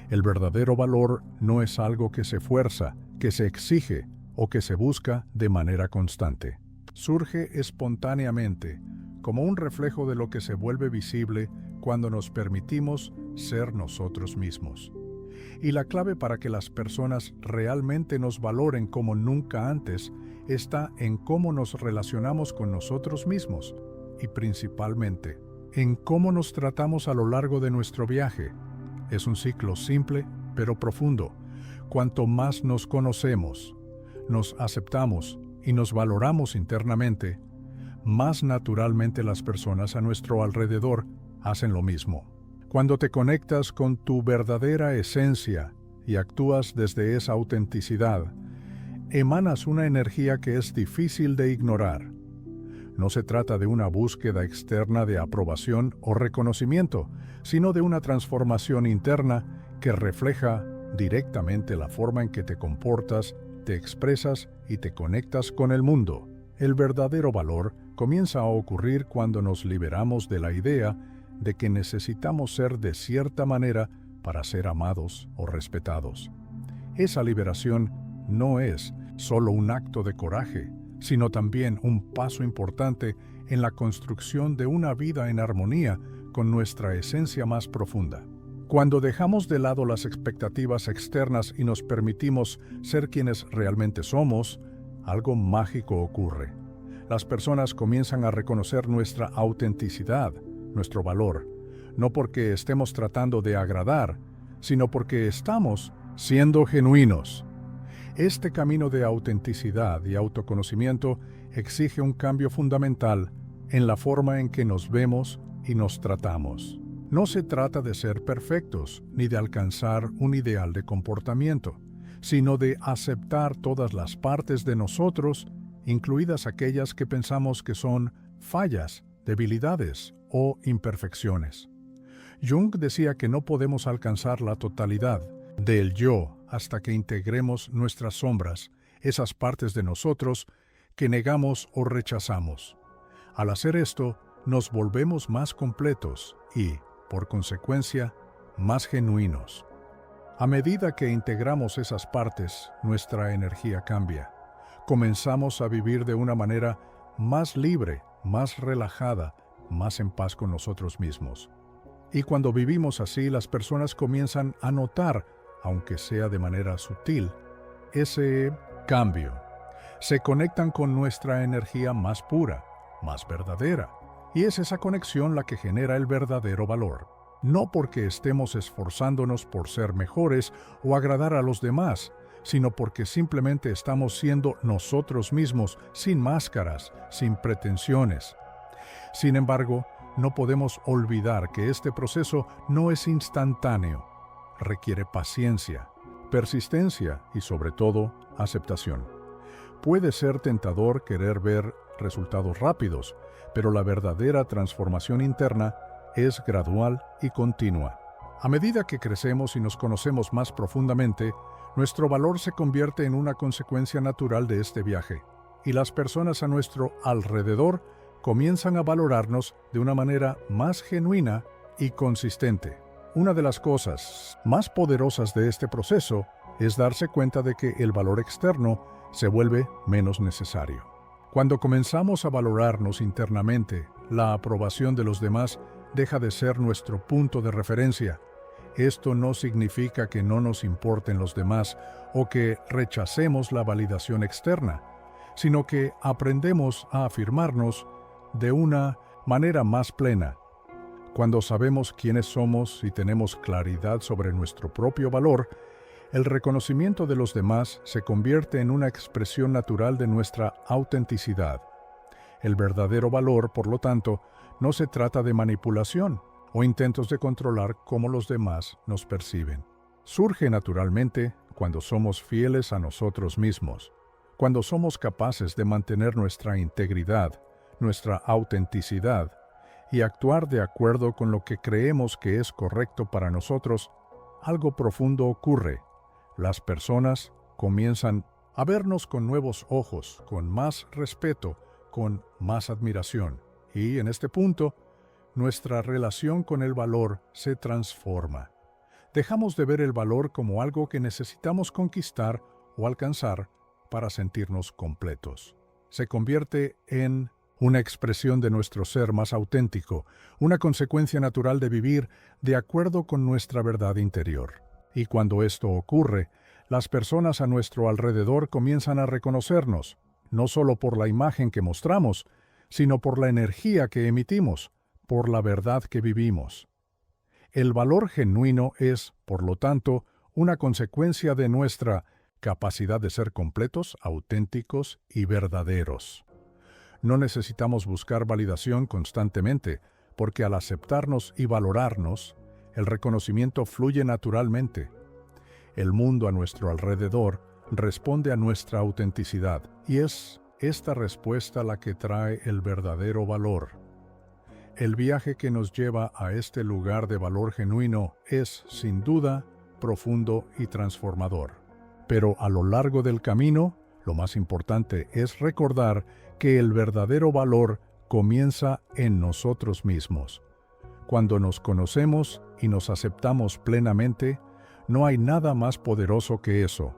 El verdadero valor no es algo que se fuerza, que se exige o que se busca de manera constante. Surge espontáneamente, como un reflejo de lo que se vuelve visible cuando nos permitimos ser nosotros mismos. Y la clave para que las personas realmente nos valoren como nunca antes está en cómo nos relacionamos con nosotros mismos y principalmente en cómo nos tratamos a lo largo de nuestro viaje. Es un ciclo simple pero profundo. Cuanto más nos conocemos, nos aceptamos y nos valoramos internamente, más naturalmente las personas a nuestro alrededor hacen lo mismo. Cuando te conectas con tu verdadera esencia y actúas desde esa autenticidad, emanas una energía que es difícil de ignorar. No se trata de una búsqueda externa de aprobación o reconocimiento, sino de una transformación interna que refleja directamente la forma en que te comportas, te expresas y te conectas con el mundo. El verdadero valor comienza a ocurrir cuando nos liberamos de la idea de que necesitamos ser de cierta manera para ser amados o respetados. Esa liberación no es solo un acto de coraje, sino también un paso importante en la construcción de una vida en armonía con nuestra esencia más profunda. Cuando dejamos de lado las expectativas externas y nos permitimos ser quienes realmente somos, algo mágico ocurre. Las personas comienzan a reconocer nuestra autenticidad, nuestro valor, no porque estemos tratando de agradar, sino porque estamos siendo genuinos. Este camino de autenticidad y autoconocimiento exige un cambio fundamental en la forma en que nos vemos y nos tratamos. No se trata de ser perfectos ni de alcanzar un ideal de comportamiento, sino de aceptar todas las partes de nosotros, incluidas aquellas que pensamos que son fallas, debilidades o imperfecciones. Jung decía que no podemos alcanzar la totalidad del yo hasta que integremos nuestras sombras, esas partes de nosotros que negamos o rechazamos. Al hacer esto, nos volvemos más completos y, por consecuencia, más genuinos. A medida que integramos esas partes, nuestra energía cambia. Comenzamos a vivir de una manera más libre, más relajada, más en paz con nosotros mismos. Y cuando vivimos así, las personas comienzan a notar, aunque sea de manera sutil, ese cambio. Se conectan con nuestra energía más pura, más verdadera, y es esa conexión la que genera el verdadero valor. No porque estemos esforzándonos por ser mejores o agradar a los demás, sino porque simplemente estamos siendo nosotros mismos, sin máscaras, sin pretensiones. Sin embargo, no podemos olvidar que este proceso no es instantáneo. Requiere paciencia, persistencia y, sobre todo, aceptación. Puede ser tentador querer ver resultados rápidos, pero la verdadera transformación interna es gradual y continua. A medida que crecemos y nos conocemos más profundamente, nuestro valor se convierte en una consecuencia natural de este viaje, y las personas a nuestro alrededor comienzan a valorarnos de una manera más genuina y consistente. Una de las cosas más poderosas de este proceso es darse cuenta de que el valor externo se vuelve menos necesario. Cuando comenzamos a valorarnos internamente, la aprobación de los demás deja de ser nuestro punto de referencia. Esto no significa que no nos importen los demás o que rechacemos la validación externa, sino que aprendemos a afirmarnos de una manera más plena. Cuando sabemos quiénes somos y tenemos claridad sobre nuestro propio valor, el reconocimiento de los demás se convierte en una expresión natural de nuestra autenticidad. El verdadero valor, por lo tanto, no se trata de manipulación o intentos de controlar cómo los demás nos perciben. Surge naturalmente cuando somos fieles a nosotros mismos, cuando somos capaces de mantener nuestra integridad, nuestra autenticidad y actuar de acuerdo con lo que creemos que es correcto para nosotros. Algo profundo ocurre. Las personas comienzan a vernos con nuevos ojos, con más respeto, con más admiración. Y en este punto, nuestra relación con el valor se transforma. Dejamos de ver el valor como algo que necesitamos conquistar o alcanzar para sentirnos completos. Se convierte en una expresión de nuestro ser más auténtico, una consecuencia natural de vivir de acuerdo con nuestra verdad interior. Y cuando esto ocurre, las personas a nuestro alrededor comienzan a reconocernos, no solo por la imagen que mostramos, sino por la energía que emitimos, por la verdad que vivimos. El valor genuino es, por lo tanto, una consecuencia de nuestra capacidad de ser completos, auténticos y verdaderos. No necesitamos buscar validación constantemente, porque al aceptarnos y valorarnos, el reconocimiento fluye naturalmente. El mundo a nuestro alrededor responde a nuestra autenticidad, y es esta respuesta la que trae el verdadero valor. El viaje que nos lleva a este lugar de valor genuino es, sin duda, profundo y transformador. Pero a lo largo del camino, lo más importante es recordar que el verdadero valor comienza en nosotros mismos. Cuando nos conocemos y nos aceptamos plenamente, no hay nada más poderoso que eso.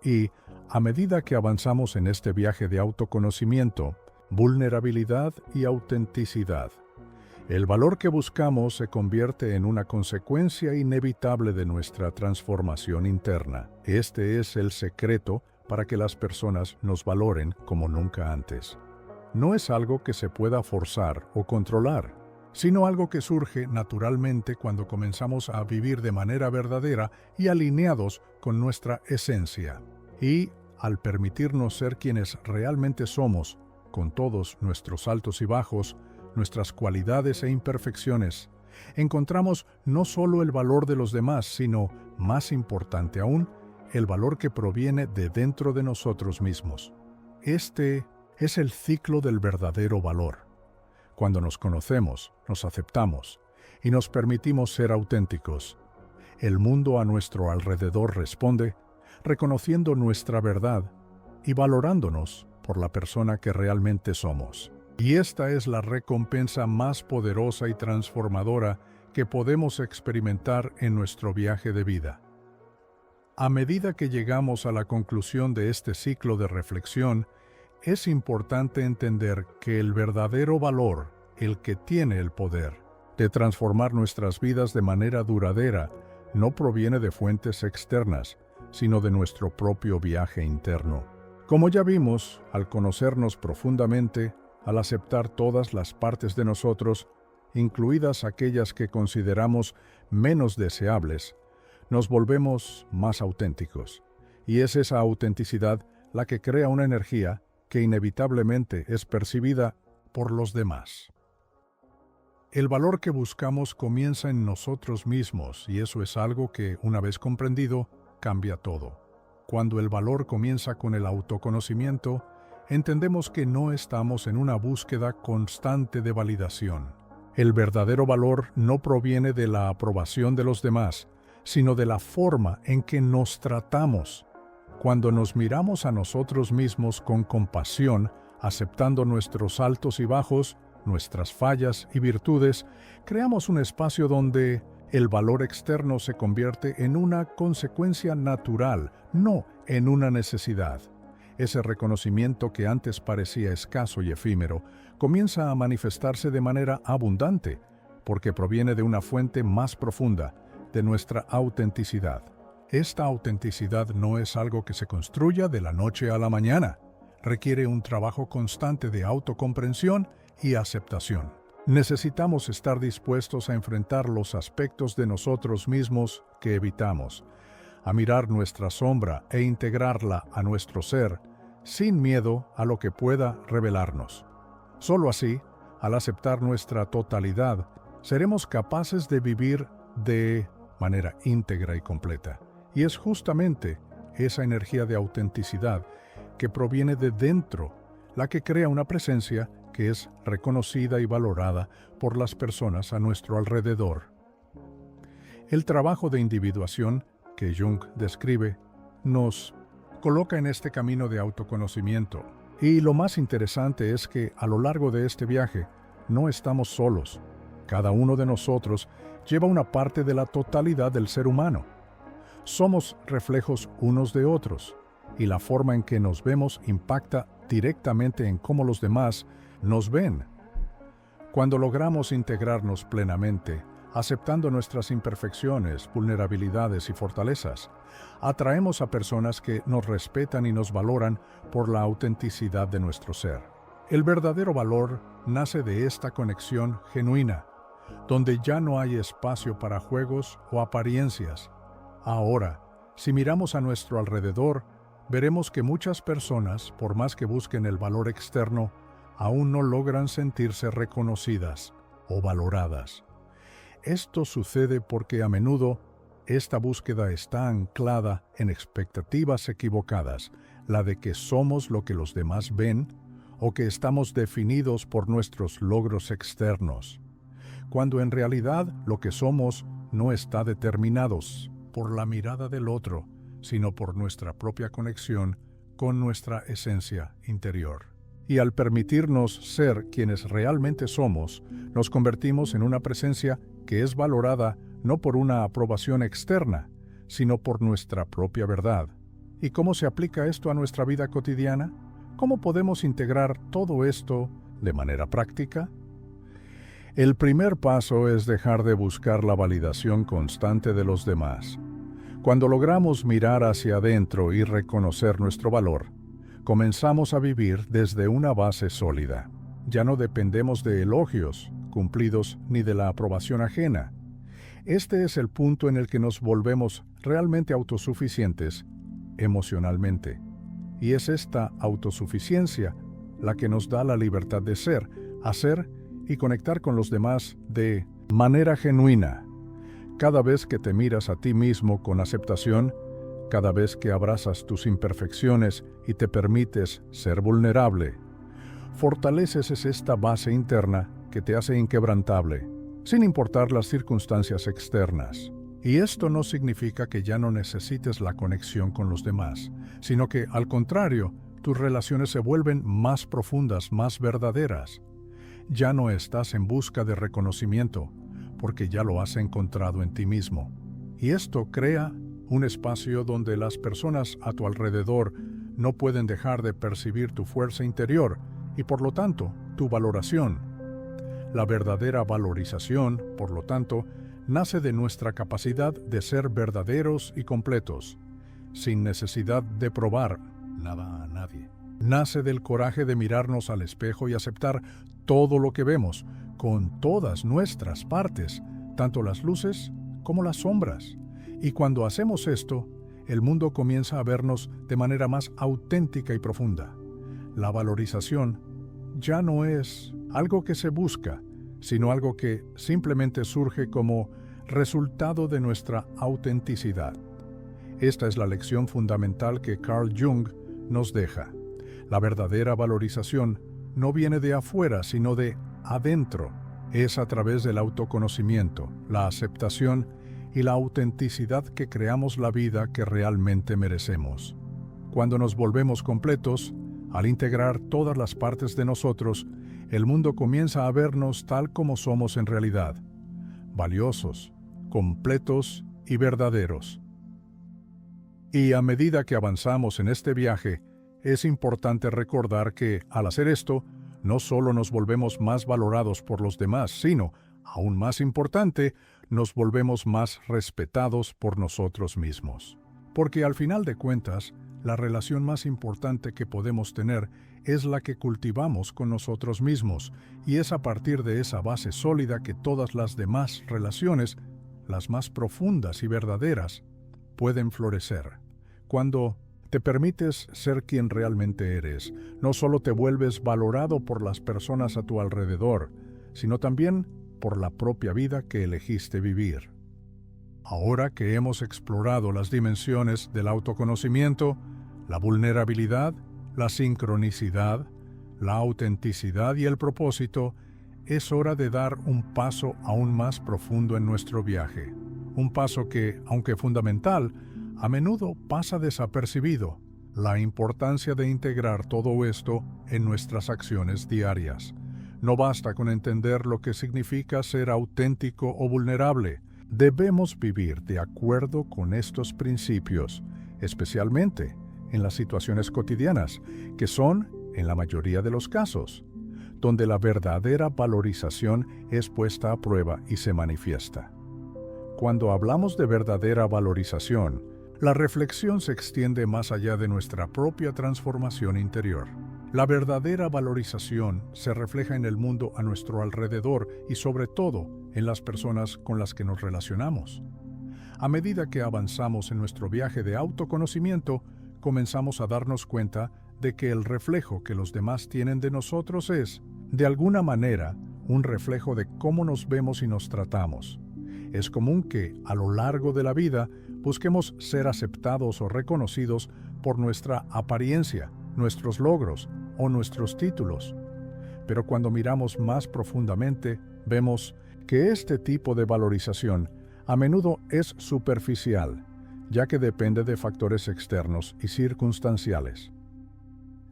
Y, a medida que avanzamos en este viaje de autoconocimiento, vulnerabilidad y autenticidad, el valor que buscamos se convierte en una consecuencia inevitable de nuestra transformación interna. Este es el secreto para que las personas nos valoren como nunca antes. No es algo que se pueda forzar o controlar, sino algo que surge naturalmente cuando comenzamos a vivir de manera verdadera y alineados con nuestra esencia. Y, al permitirnos ser quienes realmente somos, con todos nuestros altos y bajos, nuestras cualidades e imperfecciones, encontramos no solo el valor de los demás, sino, más importante aún, el valor que proviene de dentro de nosotros mismos. Este es el ciclo del verdadero valor. Cuando nos conocemos, nos aceptamos y nos permitimos ser auténticos, el mundo a nuestro alrededor responde, reconociendo nuestra verdad y valorándonos por la persona que realmente somos. Y esta es la recompensa más poderosa y transformadora que podemos experimentar en nuestro viaje de vida. A medida que llegamos a la conclusión de este ciclo de reflexión, es importante entender que el verdadero valor, el que tiene el poder de transformar nuestras vidas de manera duradera, no proviene de fuentes externas, sino de nuestro propio viaje interno. Como ya vimos, al conocernos profundamente, al aceptar todas las partes de nosotros, incluidas aquellas que consideramos menos deseables, nos volvemos más auténticos. Y es esa autenticidad la que crea una energía que inevitablemente es percibida por los demás. El valor que buscamos comienza en nosotros mismos, y eso es algo que, una vez comprendido, cambia todo. Cuando el valor comienza con el autoconocimiento, entendemos que no estamos en una búsqueda constante de validación. El verdadero valor no proviene de la aprobación de los demás, sino de la forma en que nos tratamos. Cuando nos miramos a nosotros mismos con compasión, aceptando nuestros altos y bajos, nuestras fallas y virtudes, creamos un espacio donde el valor externo se convierte en una consecuencia natural, no en una necesidad. Ese reconocimiento que antes parecía escaso y efímero comienza a manifestarse de manera abundante, porque proviene de una fuente más profunda, de nuestra autenticidad. Esta autenticidad no es algo que se construya de la noche a la mañana. Requiere un trabajo constante de autocomprensión y aceptación. Necesitamos estar dispuestos a enfrentar los aspectos de nosotros mismos que evitamos, a mirar nuestra sombra e integrarla a nuestro ser, sin miedo a lo que pueda revelarnos. Solo así, al aceptar nuestra totalidad, seremos capaces de vivir de manera íntegra y completa. Y es justamente esa energía de autenticidad que proviene de dentro la que crea una presencia que es reconocida y valorada por las personas a nuestro alrededor. El trabajo de individuación que Jung describe nos coloca en este camino de autoconocimiento. Y lo más interesante es que a lo largo de este viaje no estamos solos. Cada uno de nosotros lleva una parte de la totalidad del ser humano. Somos reflejos unos de otros, y la forma en que nos vemos impacta directamente en cómo los demás nos ven. Cuando logramos integrarnos plenamente, aceptando nuestras imperfecciones, vulnerabilidades y fortalezas, atraemos a personas que nos respetan y nos valoran por la autenticidad de nuestro ser. El verdadero valor nace de esta conexión genuina, donde ya no hay espacio para juegos o apariencias. Ahora, si miramos a nuestro alrededor, veremos que muchas personas, por más que busquen el valor externo, aún no logran sentirse reconocidas o valoradas. Esto sucede porque a menudo esta búsqueda está anclada en expectativas equivocadas, la de que somos lo que los demás ven o que estamos definidos por nuestros logros externos, cuando en realidad lo que somos no está determinados por la mirada del otro, sino por nuestra propia conexión con nuestra esencia interior. Y al permitirnos ser quienes realmente somos, nos convertimos en una presencia que es valorada no por una aprobación externa, sino por nuestra propia verdad. ¿Y cómo se aplica esto a nuestra vida cotidiana? ¿Cómo podemos integrar todo esto de manera práctica? El primer paso es dejar de buscar la validación constante de los demás. Cuando logramos mirar hacia adentro y reconocer nuestro valor, comenzamos a vivir desde una base sólida. Ya no dependemos de elogios cumplidos ni de la aprobación ajena. Este es el punto en el que nos volvemos realmente autosuficientes emocionalmente. Y es esta autosuficiencia la que nos da la libertad de ser, hacer y conectar con los demás de manera genuina. Cada vez que te miras a ti mismo con aceptación, cada vez que abrazas tus imperfecciones y te permites ser vulnerable, fortaleces esta base interna que te hace inquebrantable, sin importar las circunstancias externas. Y esto no significa que ya no necesites la conexión con los demás, sino que, al contrario, tus relaciones se vuelven más profundas, más verdaderas. Ya no estás en busca de reconocimiento, porque ya lo has encontrado en ti mismo. Y esto crea un espacio donde las personas a tu alrededor no pueden dejar de percibir tu fuerza interior y, por lo tanto, tu valoración. La verdadera valorización, por lo tanto, nace de nuestra capacidad de ser verdaderos y completos, sin necesidad de probar nada a nadie. Nace del coraje de mirarnos al espejo y aceptar todo lo que vemos, con todas nuestras partes, tanto las luces como las sombras. Y cuando hacemos esto, el mundo comienza a vernos de manera más auténtica y profunda. La valorización ya no es algo que se busca, sino algo que simplemente surge como resultado de nuestra autenticidad. Esta es la lección fundamental que Carl Jung nos deja. La verdadera valorización no viene de afuera, sino de adentro. Es a través del autoconocimiento, la aceptación y la autenticidad que creamos la vida que realmente merecemos. Cuando nos volvemos completos, al integrar todas las partes de nosotros, el mundo comienza a vernos tal como somos en realidad, valiosos, completos y verdaderos. Y a medida que avanzamos en este viaje, es importante recordar que, al hacer esto, no solo nos volvemos más valorados por los demás, sino, aún más importante, nos volvemos más respetados por nosotros mismos. Porque al final de cuentas, la relación más importante que podemos tener es la que cultivamos con nosotros mismos, y es a partir de esa base sólida que todas las demás relaciones, las más profundas y verdaderas, pueden florecer. Cuando te permites ser quien realmente eres, no solo te vuelves valorado por las personas a tu alrededor, sino también por la propia vida que elegiste vivir. Ahora que hemos explorado las dimensiones del autoconocimiento, la vulnerabilidad, la sincronicidad, la autenticidad y el propósito, es hora de dar un paso aún más profundo en nuestro viaje. Un paso que, aunque fundamental, a menudo pasa desapercibido, la importancia de integrar todo esto en nuestras acciones diarias. No basta con entender lo que significa ser auténtico o vulnerable. Debemos vivir de acuerdo con estos principios, especialmente en las situaciones cotidianas, que son, en la mayoría de los casos, donde la verdadera valorización es puesta a prueba y se manifiesta. Cuando hablamos de verdadera valorización, la reflexión se extiende más allá de nuestra propia transformación interior. La verdadera valorización se refleja en el mundo a nuestro alrededor y sobre todo en las personas con las que nos relacionamos. A medida que avanzamos en nuestro viaje de autoconocimiento, comenzamos a darnos cuenta de que el reflejo que los demás tienen de nosotros es, de alguna manera, un reflejo de cómo nos vemos y nos tratamos. Es común que, a lo largo de la vida, busquemos ser aceptados o reconocidos por nuestra apariencia, nuestros logros o nuestros títulos. Pero cuando miramos más profundamente, vemos que este tipo de valorización a menudo es superficial, ya que depende de factores externos y circunstanciales.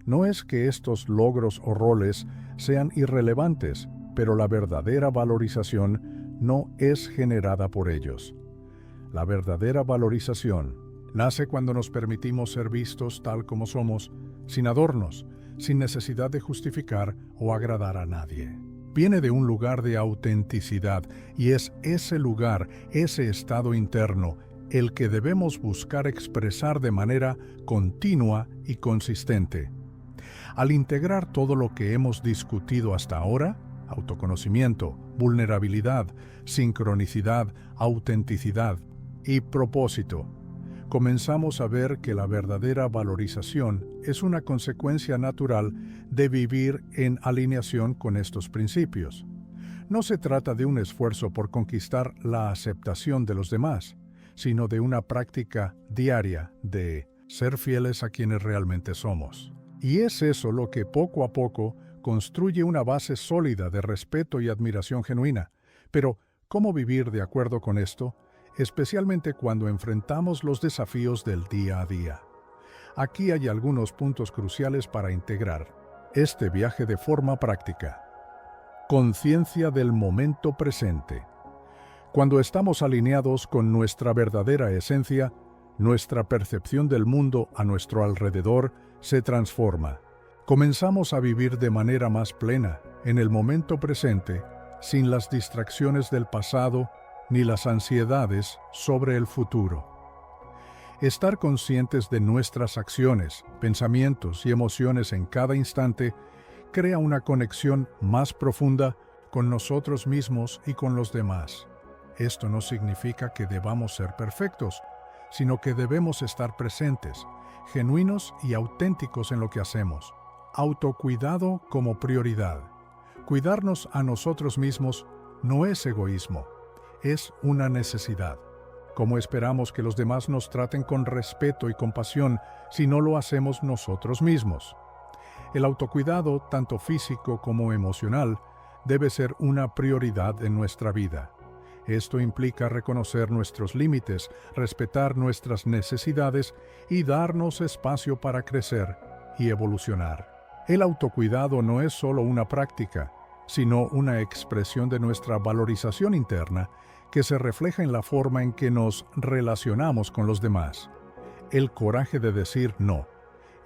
No es que estos logros o roles sean irrelevantes, pero la verdadera valorización no es generada por ellos. La verdadera valorización nace cuando nos permitimos ser vistos tal como somos, sin adornos, sin necesidad de justificar o agradar a nadie. Viene de un lugar de autenticidad y es ese lugar, ese estado interno, el que debemos buscar expresar de manera continua y consistente. Al integrar todo lo que hemos discutido hasta ahora, autoconocimiento, vulnerabilidad, sincronicidad, autenticidad y propósito, comenzamos a ver que la verdadera valorización es una consecuencia natural de vivir en alineación con estos principios. No se trata de un esfuerzo por conquistar la aceptación de los demás, sino de una práctica diaria de ser fieles a quienes realmente somos. Y es eso lo que poco a poco construye una base sólida de respeto y admiración genuina. Pero, ¿cómo vivir de acuerdo con esto? Especialmente cuando enfrentamos los desafíos del día a día. Aquí hay algunos puntos cruciales para integrar este viaje de forma práctica. Conciencia del momento presente. Cuando estamos alineados con nuestra verdadera esencia, nuestra percepción del mundo a nuestro alrededor se transforma. Comenzamos a vivir de manera más plena, en el momento presente, sin las distracciones del pasado ni las ansiedades sobre el futuro. Estar conscientes de nuestras acciones, pensamientos y emociones en cada instante crea una conexión más profunda con nosotros mismos y con los demás. Esto no significa que debamos ser perfectos, sino que debemos estar presentes, genuinos y auténticos en lo que hacemos. Autocuidado como prioridad. Cuidarnos a nosotros mismos no es egoísmo, es una necesidad. ¿Cómo esperamos que los demás nos traten con respeto y compasión si no lo hacemos nosotros mismos? El autocuidado, tanto físico como emocional, debe ser una prioridad en nuestra vida. Esto implica reconocer nuestros límites, respetar nuestras necesidades y darnos espacio para crecer y evolucionar. El autocuidado no es solo una práctica, sino una expresión de nuestra valorización interna que se refleja en la forma en que nos relacionamos con los demás. El coraje de decir no.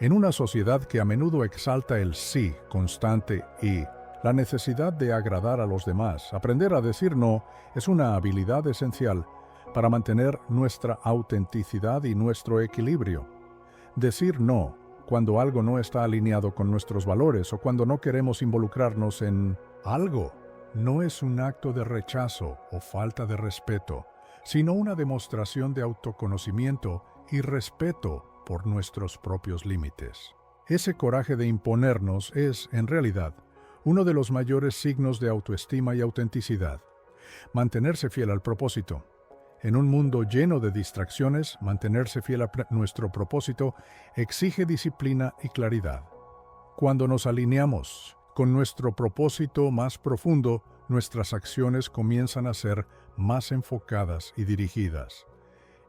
En una sociedad que a menudo exalta el sí constante y la necesidad de agradar a los demás, aprender a decir no es una habilidad esencial para mantener nuestra autenticidad y nuestro equilibrio. Decir no cuando algo no está alineado con nuestros valores o cuando no queremos involucrarnos en algo, no es un acto de rechazo o falta de respeto, sino una demostración de autoconocimiento y respeto por nuestros propios límites. Ese coraje de imponernos es, en realidad, uno de los mayores signos de autoestima y autenticidad. Mantenerse fiel al propósito. En un mundo lleno de distracciones, mantenerse fiel a nuestro propósito exige disciplina y claridad. Cuando nos alineamos con nuestro propósito más profundo, nuestras acciones comienzan a ser más enfocadas y dirigidas.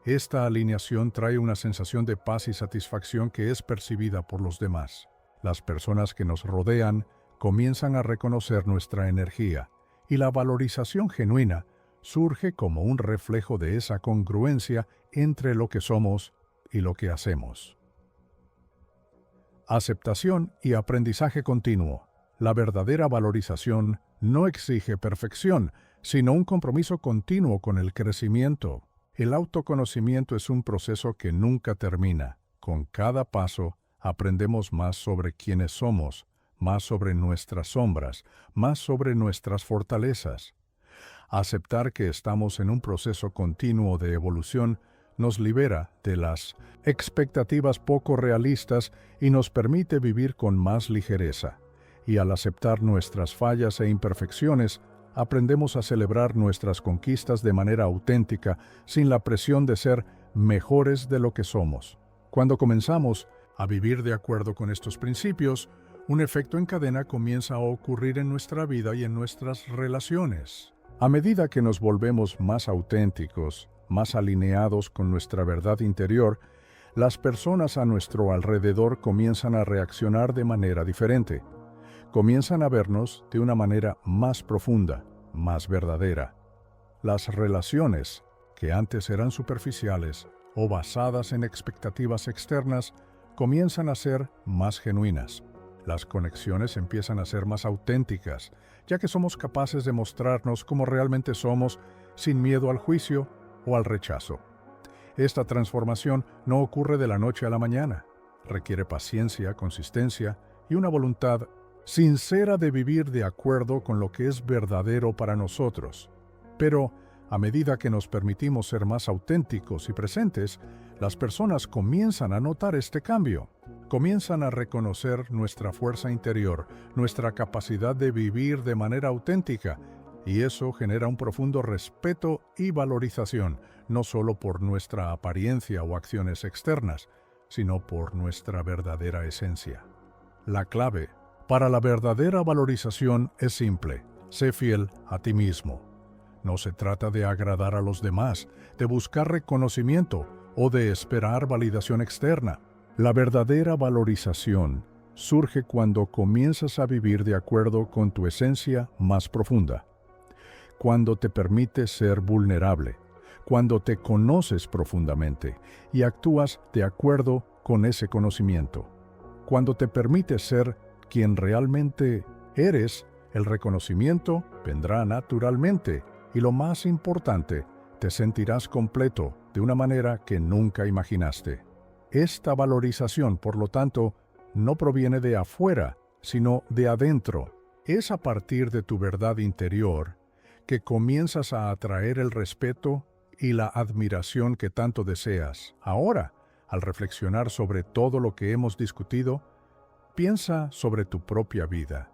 Esta alineación trae una sensación de paz y satisfacción que es percibida por los demás. Las personas que nos rodean comienzan a reconocer nuestra energía, y la valorización genuina surge como un reflejo de esa congruencia entre lo que somos y lo que hacemos. Aceptación y aprendizaje continuo. La verdadera valorización no exige perfección, sino un compromiso continuo con el crecimiento. El autoconocimiento es un proceso que nunca termina. Con cada paso, aprendemos más sobre quiénes somos, más sobre nuestras sombras, más sobre nuestras fortalezas. Aceptar que estamos en un proceso continuo de evolución nos libera de las expectativas poco realistas y nos permite vivir con más ligereza. Y al aceptar nuestras fallas e imperfecciones, aprendemos a celebrar nuestras conquistas de manera auténtica, sin la presión de ser mejores de lo que somos. Cuando comenzamos a vivir de acuerdo con estos principios, un efecto en cadena comienza a ocurrir en nuestra vida y en nuestras relaciones. A medida que nos volvemos más auténticos, más alineados con nuestra verdad interior, las personas a nuestro alrededor comienzan a reaccionar de manera diferente. Comienzan a vernos de una manera más profunda, más verdadera. Las relaciones, que antes eran superficiales o basadas en expectativas externas, comienzan a ser más genuinas. Las conexiones empiezan a ser más auténticas, ya que somos capaces de mostrarnos como realmente somos, sin miedo al juicio o al rechazo. Esta transformación no ocurre de la noche a la mañana. Requiere paciencia, consistencia y una voluntad sincera de vivir de acuerdo con lo que es verdadero para nosotros. Pero, a medida que nos permitimos ser más auténticos y presentes, las personas comienzan a notar este cambio. Comienzan a reconocer nuestra fuerza interior, nuestra capacidad de vivir de manera auténtica, y eso genera un profundo respeto y valorización, no solo por nuestra apariencia o acciones externas, sino por nuestra verdadera esencia. La clave para la verdadera valorización es simple: sé fiel a ti mismo. No se trata de agradar a los demás, de buscar reconocimiento o de esperar validación externa. La verdadera valorización surge cuando comienzas a vivir de acuerdo con tu esencia más profunda, cuando te permites ser vulnerable, cuando te conoces profundamente y actúas de acuerdo con ese conocimiento, cuando te permites ser quien realmente eres. El reconocimiento vendrá naturalmente y, lo más importante, te sentirás completo de una manera que nunca imaginaste. Esta valorización, por lo tanto, no proviene de afuera, sino de adentro. Es a partir de tu verdad interior que comienzas a atraer el respeto y la admiración que tanto deseas. Ahora, al reflexionar sobre todo lo que hemos discutido, piensa sobre tu propia vida.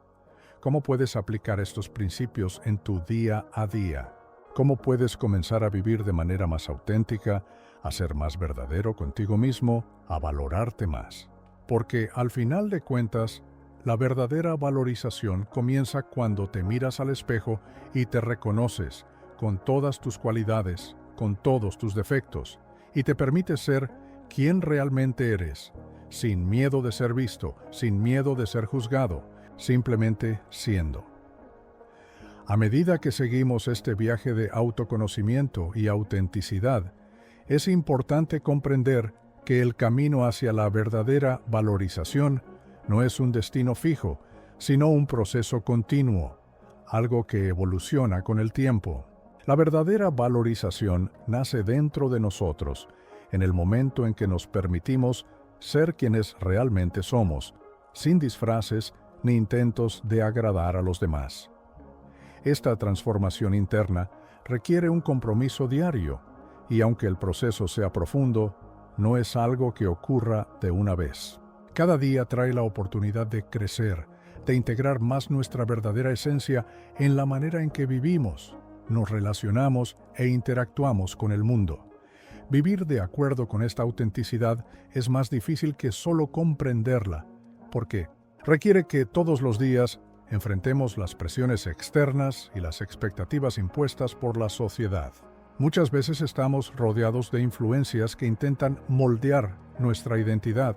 ¿Cómo puedes aplicar estos principios en tu día a día? ¿Cómo puedes comenzar a vivir de manera más auténtica, a ser más verdadero contigo mismo, a valorarte más? Porque al final de cuentas, la verdadera valorización comienza cuando te miras al espejo y te reconoces con todas tus cualidades, con todos tus defectos, y te permites ser quien realmente eres, sin miedo de ser visto, sin miedo de ser juzgado, simplemente siendo. A medida que seguimos este viaje de autoconocimiento y autenticidad, es importante comprender que el camino hacia la verdadera valorización no es un destino fijo, sino un proceso continuo, algo que evoluciona con el tiempo. La verdadera valorización nace dentro de nosotros, en el momento en que nos permitimos ser quienes realmente somos, sin disfraces ni intentos de agradar a los demás. Esta transformación interna requiere un compromiso diario, y aunque el proceso sea profundo, no es algo que ocurra de una vez. Cada día trae la oportunidad de crecer, de integrar más nuestra verdadera esencia en la manera en que vivimos, nos relacionamos e interactuamos con el mundo. Vivir de acuerdo con esta autenticidad es más difícil que solo comprenderla, porque requiere que todos los días enfrentemos las presiones externas y las expectativas impuestas por la sociedad. Muchas veces estamos rodeados de influencias que intentan moldear nuestra identidad,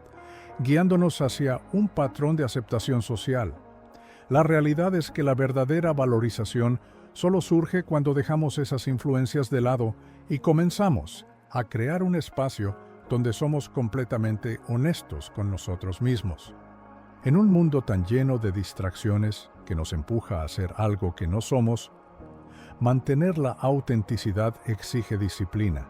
guiándonos hacia un patrón de aceptación social. La realidad es que la verdadera valorización solo surge cuando dejamos esas influencias de lado y comenzamos a crear un espacio donde somos completamente honestos con nosotros mismos. En un mundo tan lleno de distracciones que nos empuja a hacer algo que no somos, mantener la autenticidad exige disciplina.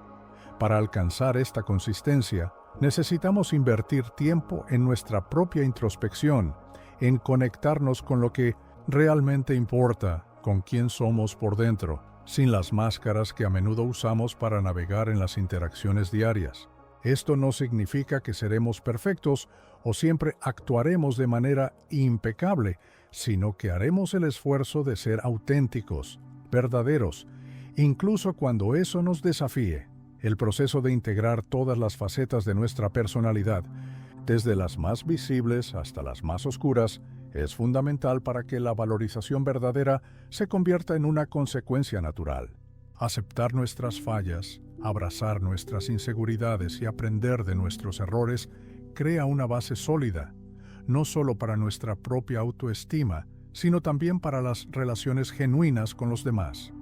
Para alcanzar esta consistencia, necesitamos invertir tiempo en nuestra propia introspección, en conectarnos con lo que realmente importa, con quién somos por dentro, sin las máscaras que a menudo usamos para navegar en las interacciones diarias. Esto no significa que seremos perfectos o siempre actuaremos de manera impecable, sino que haremos el esfuerzo de ser auténticos, verdaderos, incluso cuando eso nos desafíe. El proceso de integrar todas las facetas de nuestra personalidad, desde las más visibles hasta las más oscuras, es fundamental para que la valorización verdadera se convierta en una consecuencia natural. Aceptar nuestras fallas, abrazar nuestras inseguridades y aprender de nuestros errores crea una base sólida, no solo para nuestra propia autoestima, sino también para las relaciones genuinas con los demás.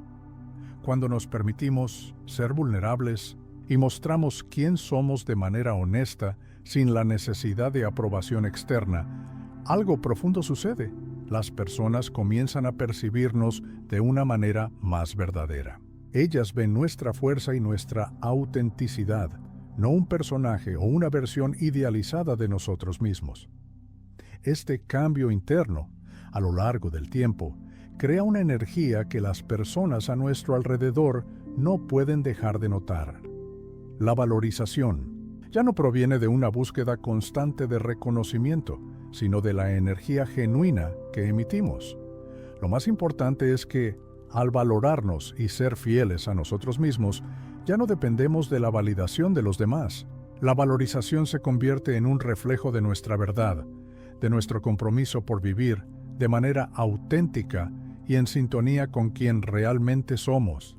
Cuando nos permitimos ser vulnerables y mostramos quién somos de manera honesta, sin la necesidad de aprobación externa, algo profundo sucede. Las personas comienzan a percibirnos de una manera más verdadera. Ellas ven nuestra fuerza y nuestra autenticidad, no un personaje o una versión idealizada de nosotros mismos. Este cambio interno, a lo largo del tiempo, crea una energía que las personas a nuestro alrededor no pueden dejar de notar. La valorización ya no proviene de una búsqueda constante de reconocimiento, sino de la energía genuina que emitimos. Lo más importante es que, al valorarnos y ser fieles a nosotros mismos, ya no dependemos de la validación de los demás. La valorización se convierte en un reflejo de nuestra verdad, de nuestro compromiso por vivir de manera auténtica y en sintonía con quien realmente somos.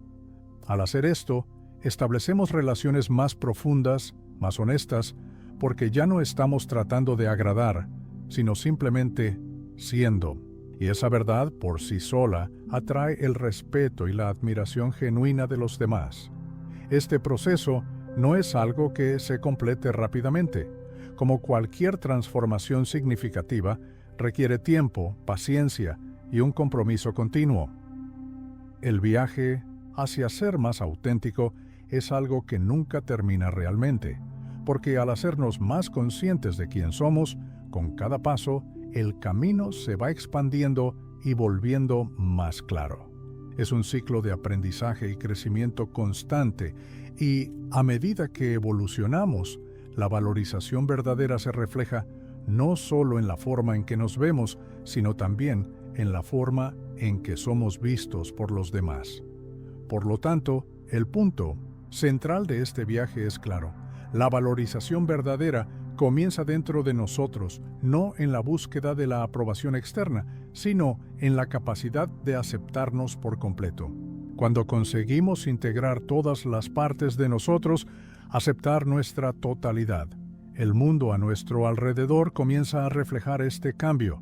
Al hacer esto, establecemos relaciones más profundas, más honestas, porque ya no estamos tratando de agradar, sino simplemente siendo. Y esa verdad, por sí sola, atrae el respeto y la admiración genuina de los demás. Este proceso no es algo que se complete rápidamente. Como cualquier transformación significativa, requiere tiempo, paciencia y un compromiso continuo. El viaje hacia ser más auténtico es algo que nunca termina realmente, porque al hacernos más conscientes de quién somos, con cada paso, el camino se va expandiendo y volviendo más claro. Es un ciclo de aprendizaje y crecimiento constante, y a medida que evolucionamos, la valorización verdadera se refleja no solo en la forma en que nos vemos, sino también en la forma en que somos vistos por los demás. Por lo tanto, el punto central de este viaje es claro: la valorización verdadera comienza dentro de nosotros, no en la búsqueda de la aprobación externa, sino en la capacidad de aceptarnos por completo. Cuando conseguimos integrar todas las partes de nosotros, aceptar nuestra totalidad, el mundo a nuestro alrededor comienza a reflejar este cambio.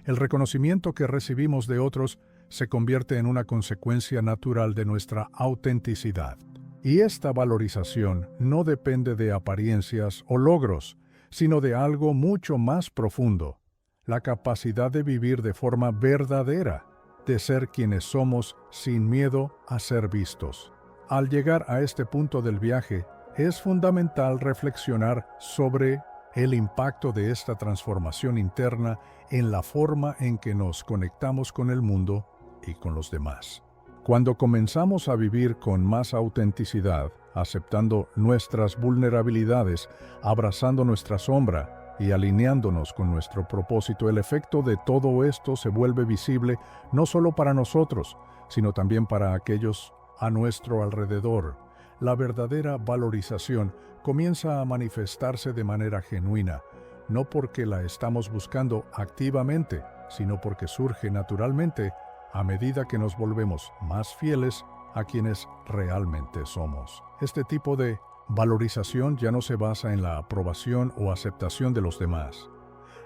El reconocimiento que recibimos de otros se convierte en una consecuencia natural de nuestra autenticidad. Y esta valorización no depende de apariencias o logros, sino de algo mucho más profundo: la capacidad de vivir de forma verdadera, de ser quienes somos sin miedo a ser vistos. Al llegar a este punto del viaje, es fundamental reflexionar sobre el impacto de esta transformación interna en la forma en que nos conectamos con el mundo y con los demás. Cuando comenzamos a vivir con más autenticidad, aceptando nuestras vulnerabilidades, abrazando nuestra sombra y alineándonos con nuestro propósito, el efecto de todo esto se vuelve visible no solo para nosotros, sino también para aquellos a nuestro alrededor. La verdadera valorización comienza a manifestarse de manera genuina, no porque la estamos buscando activamente, sino porque surge naturalmente a medida que nos volvemos más fieles a quienes realmente somos. Este tipo de valorización ya no se basa en la aprobación o aceptación de los demás.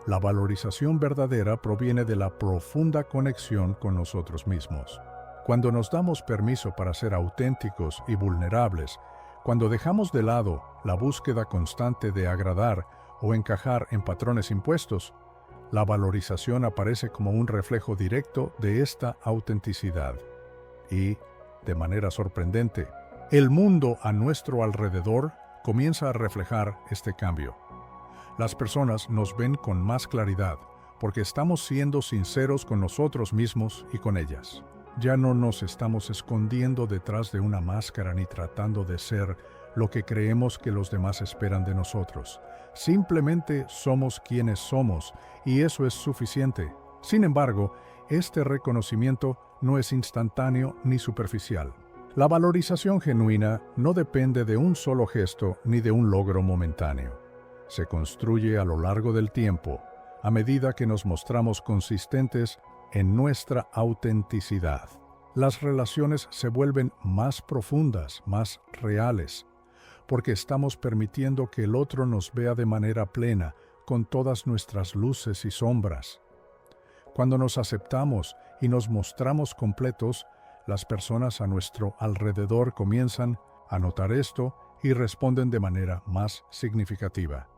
La valorización verdadera proviene de la profunda conexión con nosotros mismos. Cuando nos damos permiso para ser auténticos y vulnerables, cuando dejamos de lado la búsqueda constante de agradar o encajar en patrones impuestos, la valorización aparece como un reflejo directo de esta autenticidad. Y, de manera sorprendente, el mundo a nuestro alrededor comienza a reflejar este cambio. Las personas nos ven con más claridad porque estamos siendo sinceros con nosotros mismos y con ellas. Ya no nos estamos escondiendo detrás de una máscara ni tratando de ser lo que creemos que los demás esperan de nosotros. Simplemente somos quienes somos y eso es suficiente. Sin embargo, este reconocimiento no es instantáneo ni superficial. La valorización genuina no depende de un solo gesto ni de un logro momentáneo. Se construye a lo largo del tiempo, a medida que nos mostramos consistentes en nuestra autenticidad. Las relaciones se vuelven más profundas, más reales, porque estamos permitiendo que el otro nos vea de manera plena, con todas nuestras luces y sombras. Cuando nos aceptamos y nos mostramos completos, las personas a nuestro alrededor comienzan a notar esto y responden de manera más significativa.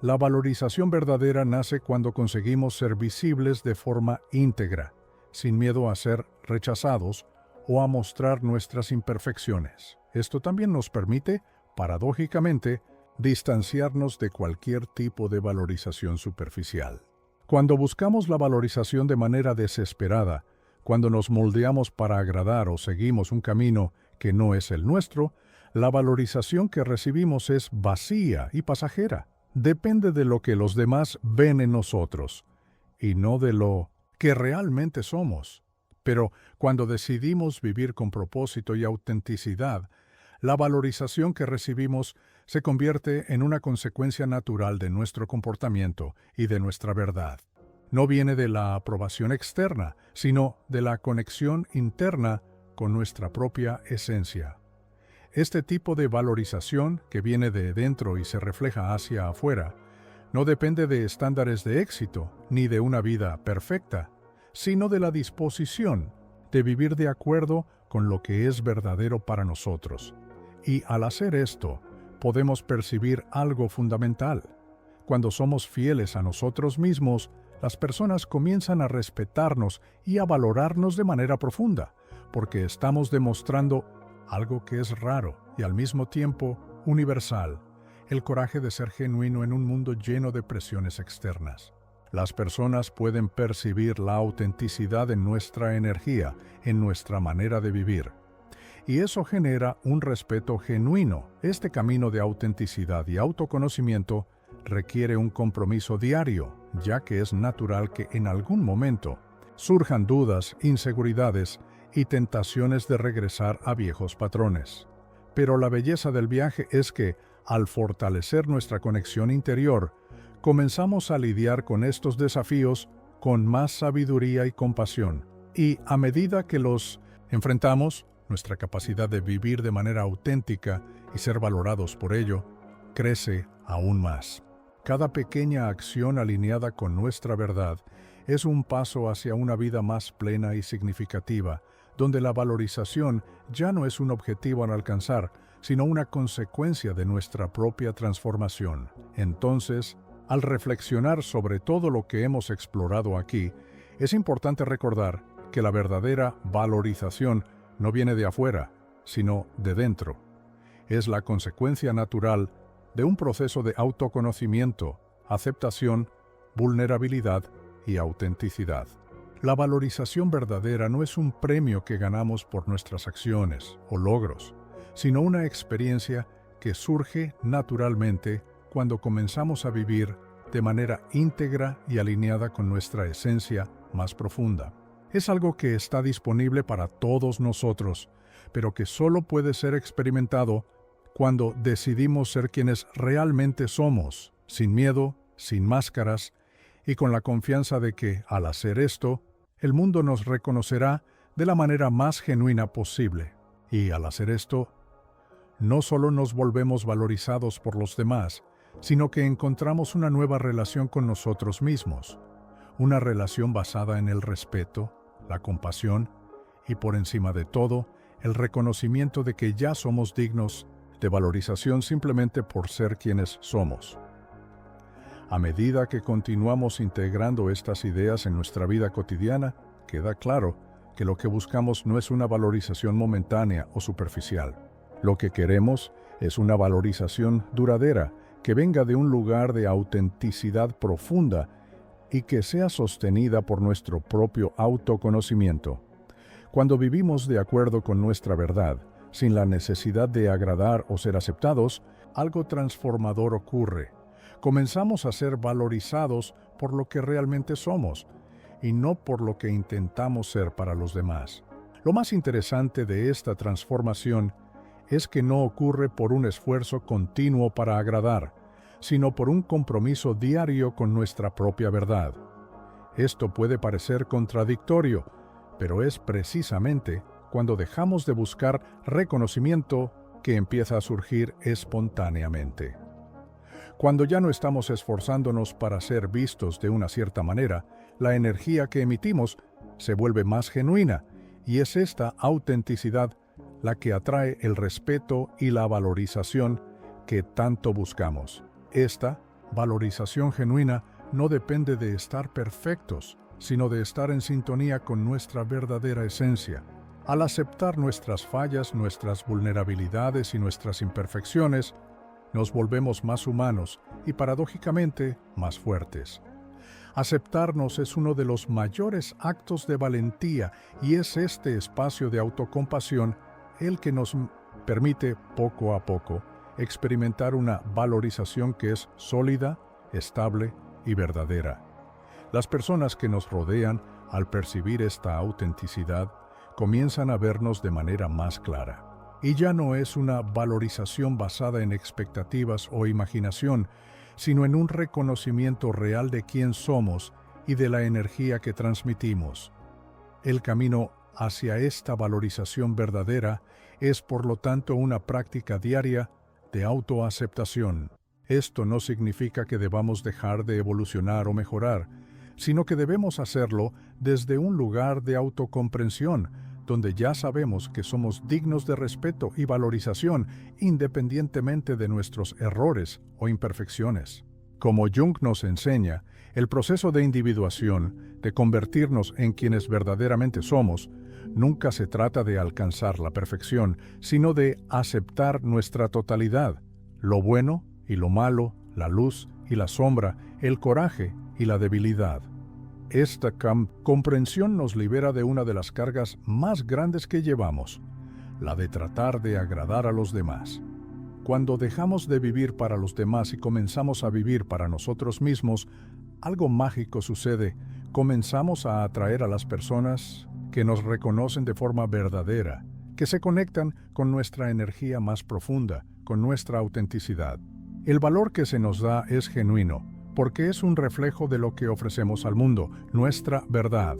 La valorización verdadera nace cuando conseguimos ser visibles de forma íntegra, sin miedo a ser rechazados o a mostrar nuestras imperfecciones. Esto también nos permite, paradójicamente, distanciarnos de cualquier tipo de valorización superficial. Cuando buscamos la valorización de manera desesperada, cuando nos moldeamos para agradar o seguimos un camino que no es el nuestro, la valorización que recibimos es vacía y pasajera. Depende de lo que los demás ven en nosotros y no de lo que realmente somos. Pero cuando decidimos vivir con propósito y autenticidad, la valorización que recibimos se convierte en una consecuencia natural de nuestro comportamiento y de nuestra verdad. No viene de la aprobación externa, sino de la conexión interna con nuestra propia esencia. Este tipo de valorización, que viene de dentro y se refleja hacia afuera, no depende de estándares de éxito ni de una vida perfecta, sino de la disposición de vivir de acuerdo con lo que es verdadero para nosotros. Y al hacer esto, podemos percibir algo fundamental. Cuando somos fieles a nosotros mismos, las personas comienzan a respetarnos y a valorarnos de manera profunda, porque estamos demostrando algo que es raro y al mismo tiempo universal, el coraje de ser genuino en un mundo lleno de presiones externas. Las personas pueden percibir la autenticidad en nuestra energía, en nuestra manera de vivir. Y eso genera un respeto genuino. Este camino de autenticidad y autoconocimiento requiere un compromiso diario, ya que es natural que en algún momento surjan dudas, inseguridades y tentaciones de regresar a viejos patrones. Pero la belleza del viaje es que, al fortalecer nuestra conexión interior, comenzamos a lidiar con estos desafíos con más sabiduría y compasión. Y a medida que los enfrentamos, nuestra capacidad de vivir de manera auténtica y ser valorados por ello crece aún más. Cada pequeña acción alineada con nuestra verdad es un paso hacia una vida más plena y significativa, donde la valorización ya no es un objetivo a alcanzar, sino una consecuencia de nuestra propia transformación. Entonces, al reflexionar sobre todo lo que hemos explorado aquí, es importante recordar que la verdadera valorización no viene de afuera, sino de dentro. Es la consecuencia natural de un proceso de autoconocimiento, aceptación, vulnerabilidad y autenticidad. La valorización verdadera no es un premio que ganamos por nuestras acciones o logros, sino una experiencia que surge naturalmente cuando comenzamos a vivir de manera íntegra y alineada con nuestra esencia más profunda. Es algo que está disponible para todos nosotros, pero que solo puede ser experimentado cuando decidimos ser quienes realmente somos, sin miedo, sin máscaras, y con la confianza de que, al hacer esto, el mundo nos reconocerá de la manera más genuina posible. Y al hacer esto, no solo nos volvemos valorizados por los demás, sino que encontramos una nueva relación con nosotros mismos, una relación basada en el respeto, la compasión y, por encima de todo, el reconocimiento de que ya somos dignos de valorización simplemente por ser quienes somos. A medida que continuamos integrando estas ideas en nuestra vida cotidiana, queda claro que lo que buscamos no es una valorización momentánea o superficial. Lo que queremos es una valorización duradera, que venga de un lugar de autenticidad profunda y que sea sostenida por nuestro propio autoconocimiento. Cuando vivimos de acuerdo con nuestra verdad, sin la necesidad de agradar o ser aceptados, algo transformador ocurre. Comenzamos a ser valorizados por lo que realmente somos y no por lo que intentamos ser para los demás. Lo más interesante de esta transformación es que no ocurre por un esfuerzo continuo para agradar, sino por un compromiso diario con nuestra propia verdad. Esto puede parecer contradictorio, pero es precisamente cuando dejamos de buscar reconocimiento que empieza a surgir espontáneamente. Cuando ya no estamos esforzándonos para ser vistos de una cierta manera, la energía que emitimos se vuelve más genuina, y es esta autenticidad la que atrae el respeto y la valorización que tanto buscamos. Esta valorización genuina no depende de estar perfectos, sino de estar en sintonía con nuestra verdadera esencia. Al aceptar nuestras fallas, nuestras vulnerabilidades y nuestras imperfecciones, nos volvemos más humanos y, paradójicamente, más fuertes. Aceptarnos es uno de los mayores actos de valentía, y es este espacio de autocompasión el que nos permite, poco a poco, experimentar una valorización que es sólida, estable y verdadera. Las personas que nos rodean, al percibir esta autenticidad, comienzan a vernos de manera más clara. Y ya no es una valorización basada en expectativas o imaginación, sino en un reconocimiento real de quién somos y de la energía que transmitimos. El camino hacia esta valorización verdadera es, por lo tanto, una práctica diaria de autoaceptación. Esto no significa que debamos dejar de evolucionar o mejorar, sino que debemos hacerlo desde un lugar de autocomprensión, donde ya sabemos que somos dignos de respeto y valorización independientemente de nuestros errores o imperfecciones. Como Jung nos enseña, el proceso de individuación, de convertirnos en quienes verdaderamente somos, nunca se trata de alcanzar la perfección, sino de aceptar nuestra totalidad, lo bueno y lo malo, la luz y la sombra, el coraje y la debilidad. Esta comprensión nos libera de una de las cargas más grandes que llevamos, la de tratar de agradar a los demás. Cuando dejamos de vivir para los demás y comenzamos a vivir para nosotros mismos, algo mágico sucede. Comenzamos a atraer a las personas que nos reconocen de forma verdadera, que se conectan con nuestra energía más profunda, con nuestra autenticidad. El valor que se nos da es genuino, porque es un reflejo de lo que ofrecemos al mundo, nuestra verdad.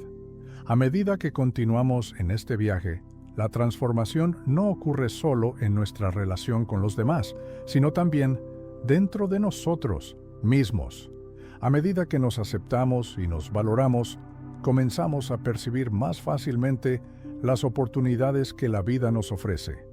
A medida que continuamos en este viaje, la transformación no ocurre solo en nuestra relación con los demás, sino también dentro de nosotros mismos. A medida que nos aceptamos y nos valoramos, comenzamos a percibir más fácilmente las oportunidades que la vida nos ofrece.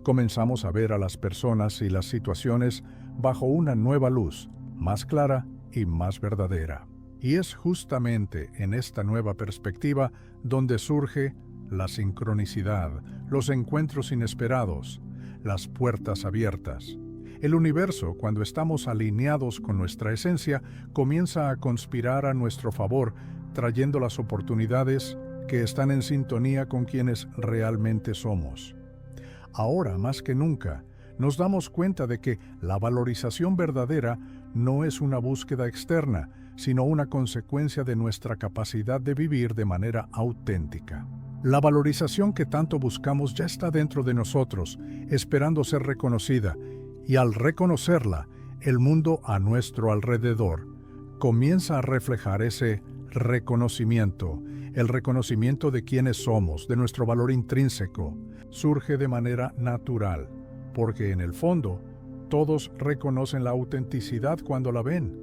Comenzamos a ver a las personas y las situaciones bajo una nueva luz, más clara y más verdadera. Y es justamente en esta nueva perspectiva donde surge la sincronicidad, los encuentros inesperados, las puertas abiertas. El universo, cuando estamos alineados con nuestra esencia, comienza a conspirar a nuestro favor, trayendo las oportunidades que están en sintonía con quienes realmente somos. Ahora, más que nunca, nos damos cuenta de que la valorización verdadera no es una búsqueda externa, sino una consecuencia de nuestra capacidad de vivir de manera auténtica. La valorización que tanto buscamos ya está dentro de nosotros, esperando ser reconocida, y al reconocerla, el mundo a nuestro alrededor comienza a reflejar ese reconocimiento. El reconocimiento de quiénes somos, de nuestro valor intrínseco, surge de manera natural, porque en el fondo, todos reconocen la autenticidad cuando la ven.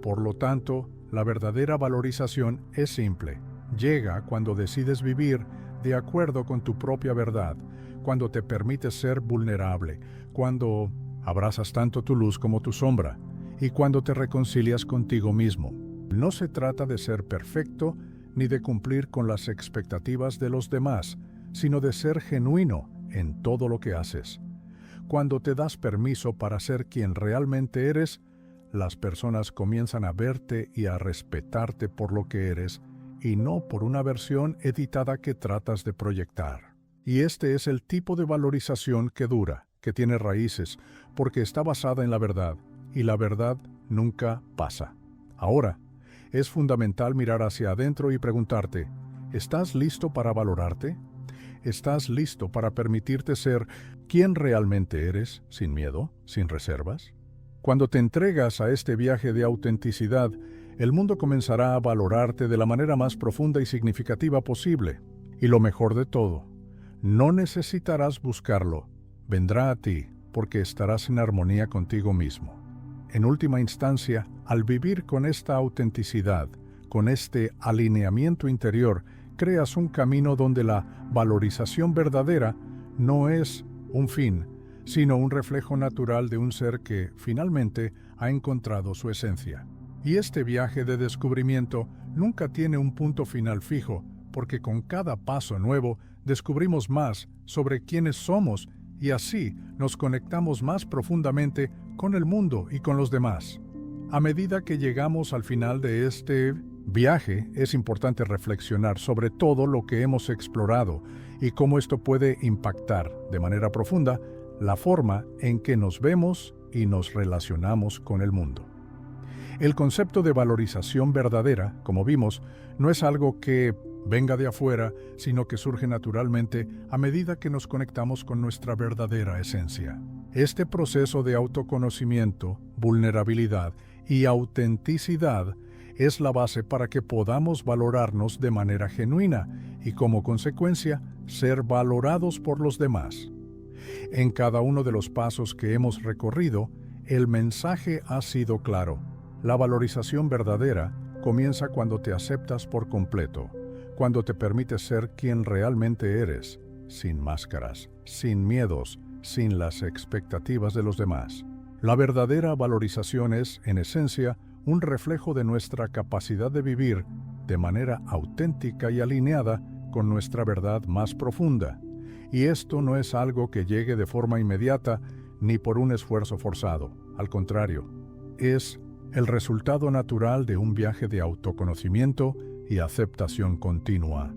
Por lo tanto, la verdadera valorización es simple. Llega cuando decides vivir de acuerdo con tu propia verdad, cuando te permites ser vulnerable, cuando abrazas tanto tu luz como tu sombra, y cuando te reconcilias contigo mismo. No se trata de ser perfecto ni de cumplir con las expectativas de los demás, sino de ser genuino en todo lo que haces. Cuando te das permiso para ser quien realmente eres, las personas comienzan a verte y a respetarte por lo que eres y no por una versión editada que tratas de proyectar. Y este es el tipo de valorización que dura, que tiene raíces, porque está basada en la verdad, y la verdad nunca pasa. Ahora, es fundamental mirar hacia adentro y preguntarte, ¿estás listo para valorarte? ¿Estás listo para permitirte ser quien realmente eres, sin miedo, sin reservas? Cuando te entregas a este viaje de autenticidad, el mundo comenzará a valorarte de la manera más profunda y significativa posible. Y lo mejor de todo, no necesitarás buscarlo, vendrá a ti, porque estarás en armonía contigo mismo. En última instancia, al vivir con esta autenticidad, con este alineamiento interior, creas un camino donde la valorización verdadera no es un fin, sino un reflejo natural de un ser que, finalmente, ha encontrado su esencia. Y este viaje de descubrimiento nunca tiene un punto final fijo, porque con cada paso nuevo descubrimos más sobre quiénes somos y así nos conectamos más profundamente con el mundo y con los demás. A medida que llegamos al final de este viaje, es importante reflexionar sobre todo lo que hemos explorado y cómo esto puede impactar de manera profunda la forma en que nos vemos y nos relacionamos con el mundo. El concepto de valorización verdadera, como vimos, no es algo que venga de afuera, sino que surge naturalmente a medida que nos conectamos con nuestra verdadera esencia. Este proceso de autoconocimiento, vulnerabilidad y autenticidad es la base para que podamos valorarnos de manera genuina y, como consecuencia, ser valorados por los demás. En cada uno de los pasos que hemos recorrido, el mensaje ha sido claro. La valorización verdadera comienza cuando te aceptas por completo, cuando te permites ser quien realmente eres, sin máscaras, sin miedos, sin las expectativas de los demás. La verdadera valorización es, en esencia, un reflejo de nuestra capacidad de vivir de manera auténtica y alineada con nuestra verdad más profunda. Y esto no es algo que llegue de forma inmediata ni por un esfuerzo forzado. Al contrario, es el resultado natural de un viaje de autoconocimiento y aceptación continua.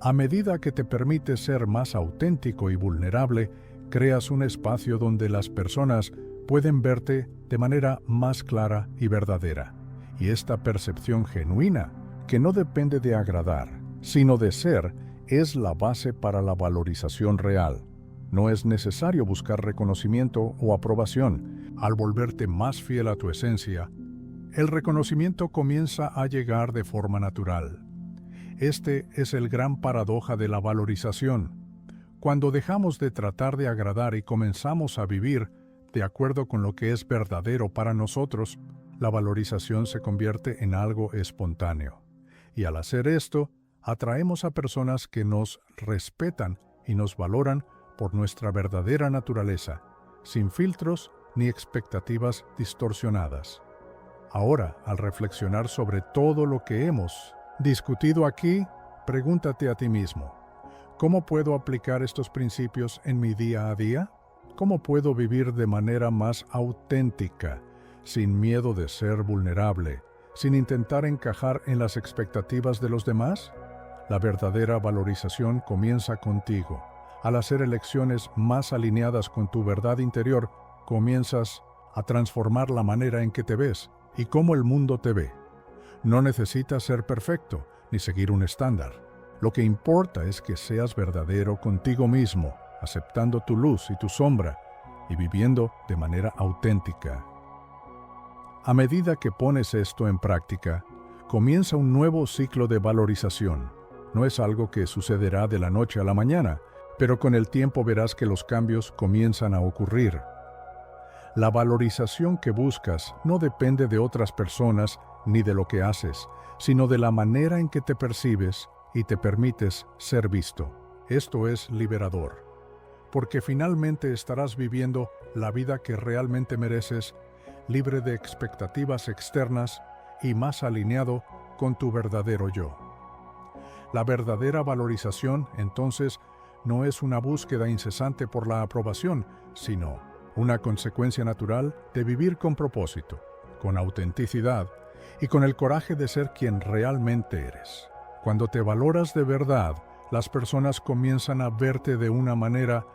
A medida que te permites ser más auténtico y vulnerable, creas un espacio donde las personas pueden verte de manera más clara y verdadera. Y esta percepción genuina, que no depende de agradar, sino de ser, es la base para la valorización real. No es necesario buscar reconocimiento o aprobación. Al volverte más fiel a tu esencia, el reconocimiento comienza a llegar de forma natural. Este es el gran paradoja de la valorización. Cuando dejamos de tratar de agradar y comenzamos a vivir de acuerdo con lo que es verdadero para nosotros, la valorización se convierte en algo espontáneo. Y al hacer esto, atraemos a personas que nos respetan y nos valoran por nuestra verdadera naturaleza, sin filtros ni expectativas distorsionadas. Ahora, al reflexionar sobre todo lo que hemos discutido aquí, pregúntate a ti mismo, ¿cómo puedo aplicar estos principios en mi día a día? ¿Cómo puedo vivir de manera más auténtica, sin miedo de ser vulnerable, sin intentar encajar en las expectativas de los demás? La verdadera valorización comienza contigo. Al hacer elecciones más alineadas con tu verdad interior, comienzas a transformar la manera en que te ves y cómo el mundo te ve. No necesitas ser perfecto ni seguir un estándar. Lo que importa es que seas verdadero contigo mismo, aceptando tu luz y tu sombra y viviendo de manera auténtica. A medida que pones esto en práctica, comienza un nuevo ciclo de valorización. No es algo que sucederá de la noche a la mañana, pero con el tiempo verás que los cambios comienzan a ocurrir. La valorización que buscas no depende de otras personas ni de lo que haces, sino de la manera en que te percibes y te permites ser visto. Esto es liberador, porque finalmente estarás viviendo la vida que realmente mereces, libre de expectativas externas y más alineado con tu verdadero yo. La verdadera valorización, entonces, no es una búsqueda incesante por la aprobación, sino una consecuencia natural de vivir con propósito, con autenticidad y con el coraje de ser quien realmente eres. Cuando te valoras de verdad, las personas comienzan a verte de una manera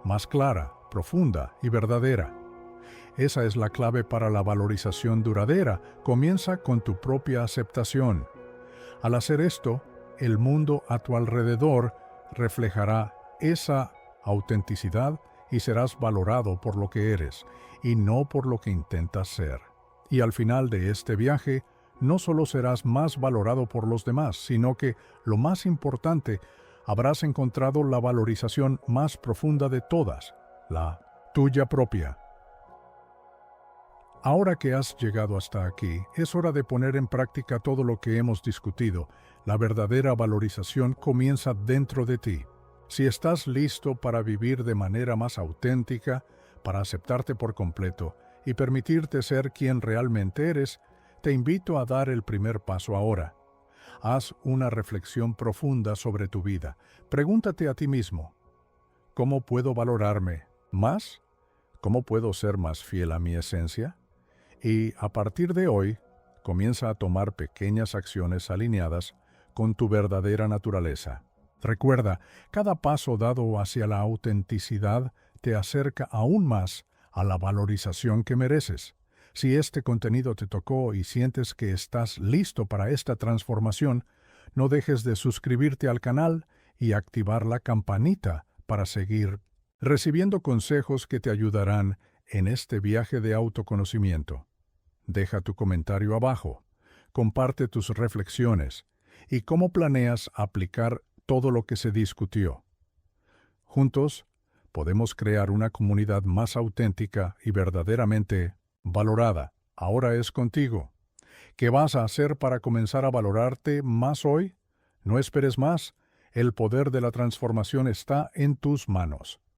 más clara, profunda y verdadera. Esa es la clave para la valorización duradera. Comienza con tu propia aceptación. Al hacer esto, el mundo a tu alrededor reflejará esa autenticidad y serás valorado por lo que eres y no por lo que intentas ser. Y al final de este viaje, no solo serás más valorado por los demás, sino que, lo más importante, habrás encontrado la valorización más profunda de todas, la tuya propia. Ahora que has llegado hasta aquí, es hora de poner en práctica todo lo que hemos discutido. La verdadera valorización comienza dentro de ti. Si estás listo para vivir de manera más auténtica, para aceptarte por completo y permitirte ser quien realmente eres, te invito a dar el primer paso ahora. Haz una reflexión profunda sobre tu vida. Pregúntate a ti mismo, ¿cómo puedo valorarme más? ¿Cómo puedo ser más fiel a mi esencia? Y a partir de hoy, comienza a tomar pequeñas acciones alineadas con tu verdadera naturaleza. Recuerda, cada paso dado hacia la autenticidad te acerca aún más a la valorización que mereces. Si este contenido te tocó y sientes que estás listo para esta transformación, no dejes de suscribirte al canal y activar la campanita para seguir recibiendo consejos que te ayudarán en este viaje de autoconocimiento. Deja tu comentario abajo, comparte tus reflexiones y cómo planeas aplicar todo lo que se discutió. Juntos, podemos crear una comunidad más auténtica y verdaderamente valorada. Ahora es contigo. ¿Qué vas a hacer para comenzar a valorarte más hoy? No esperes más. El poder de la transformación está en tus manos.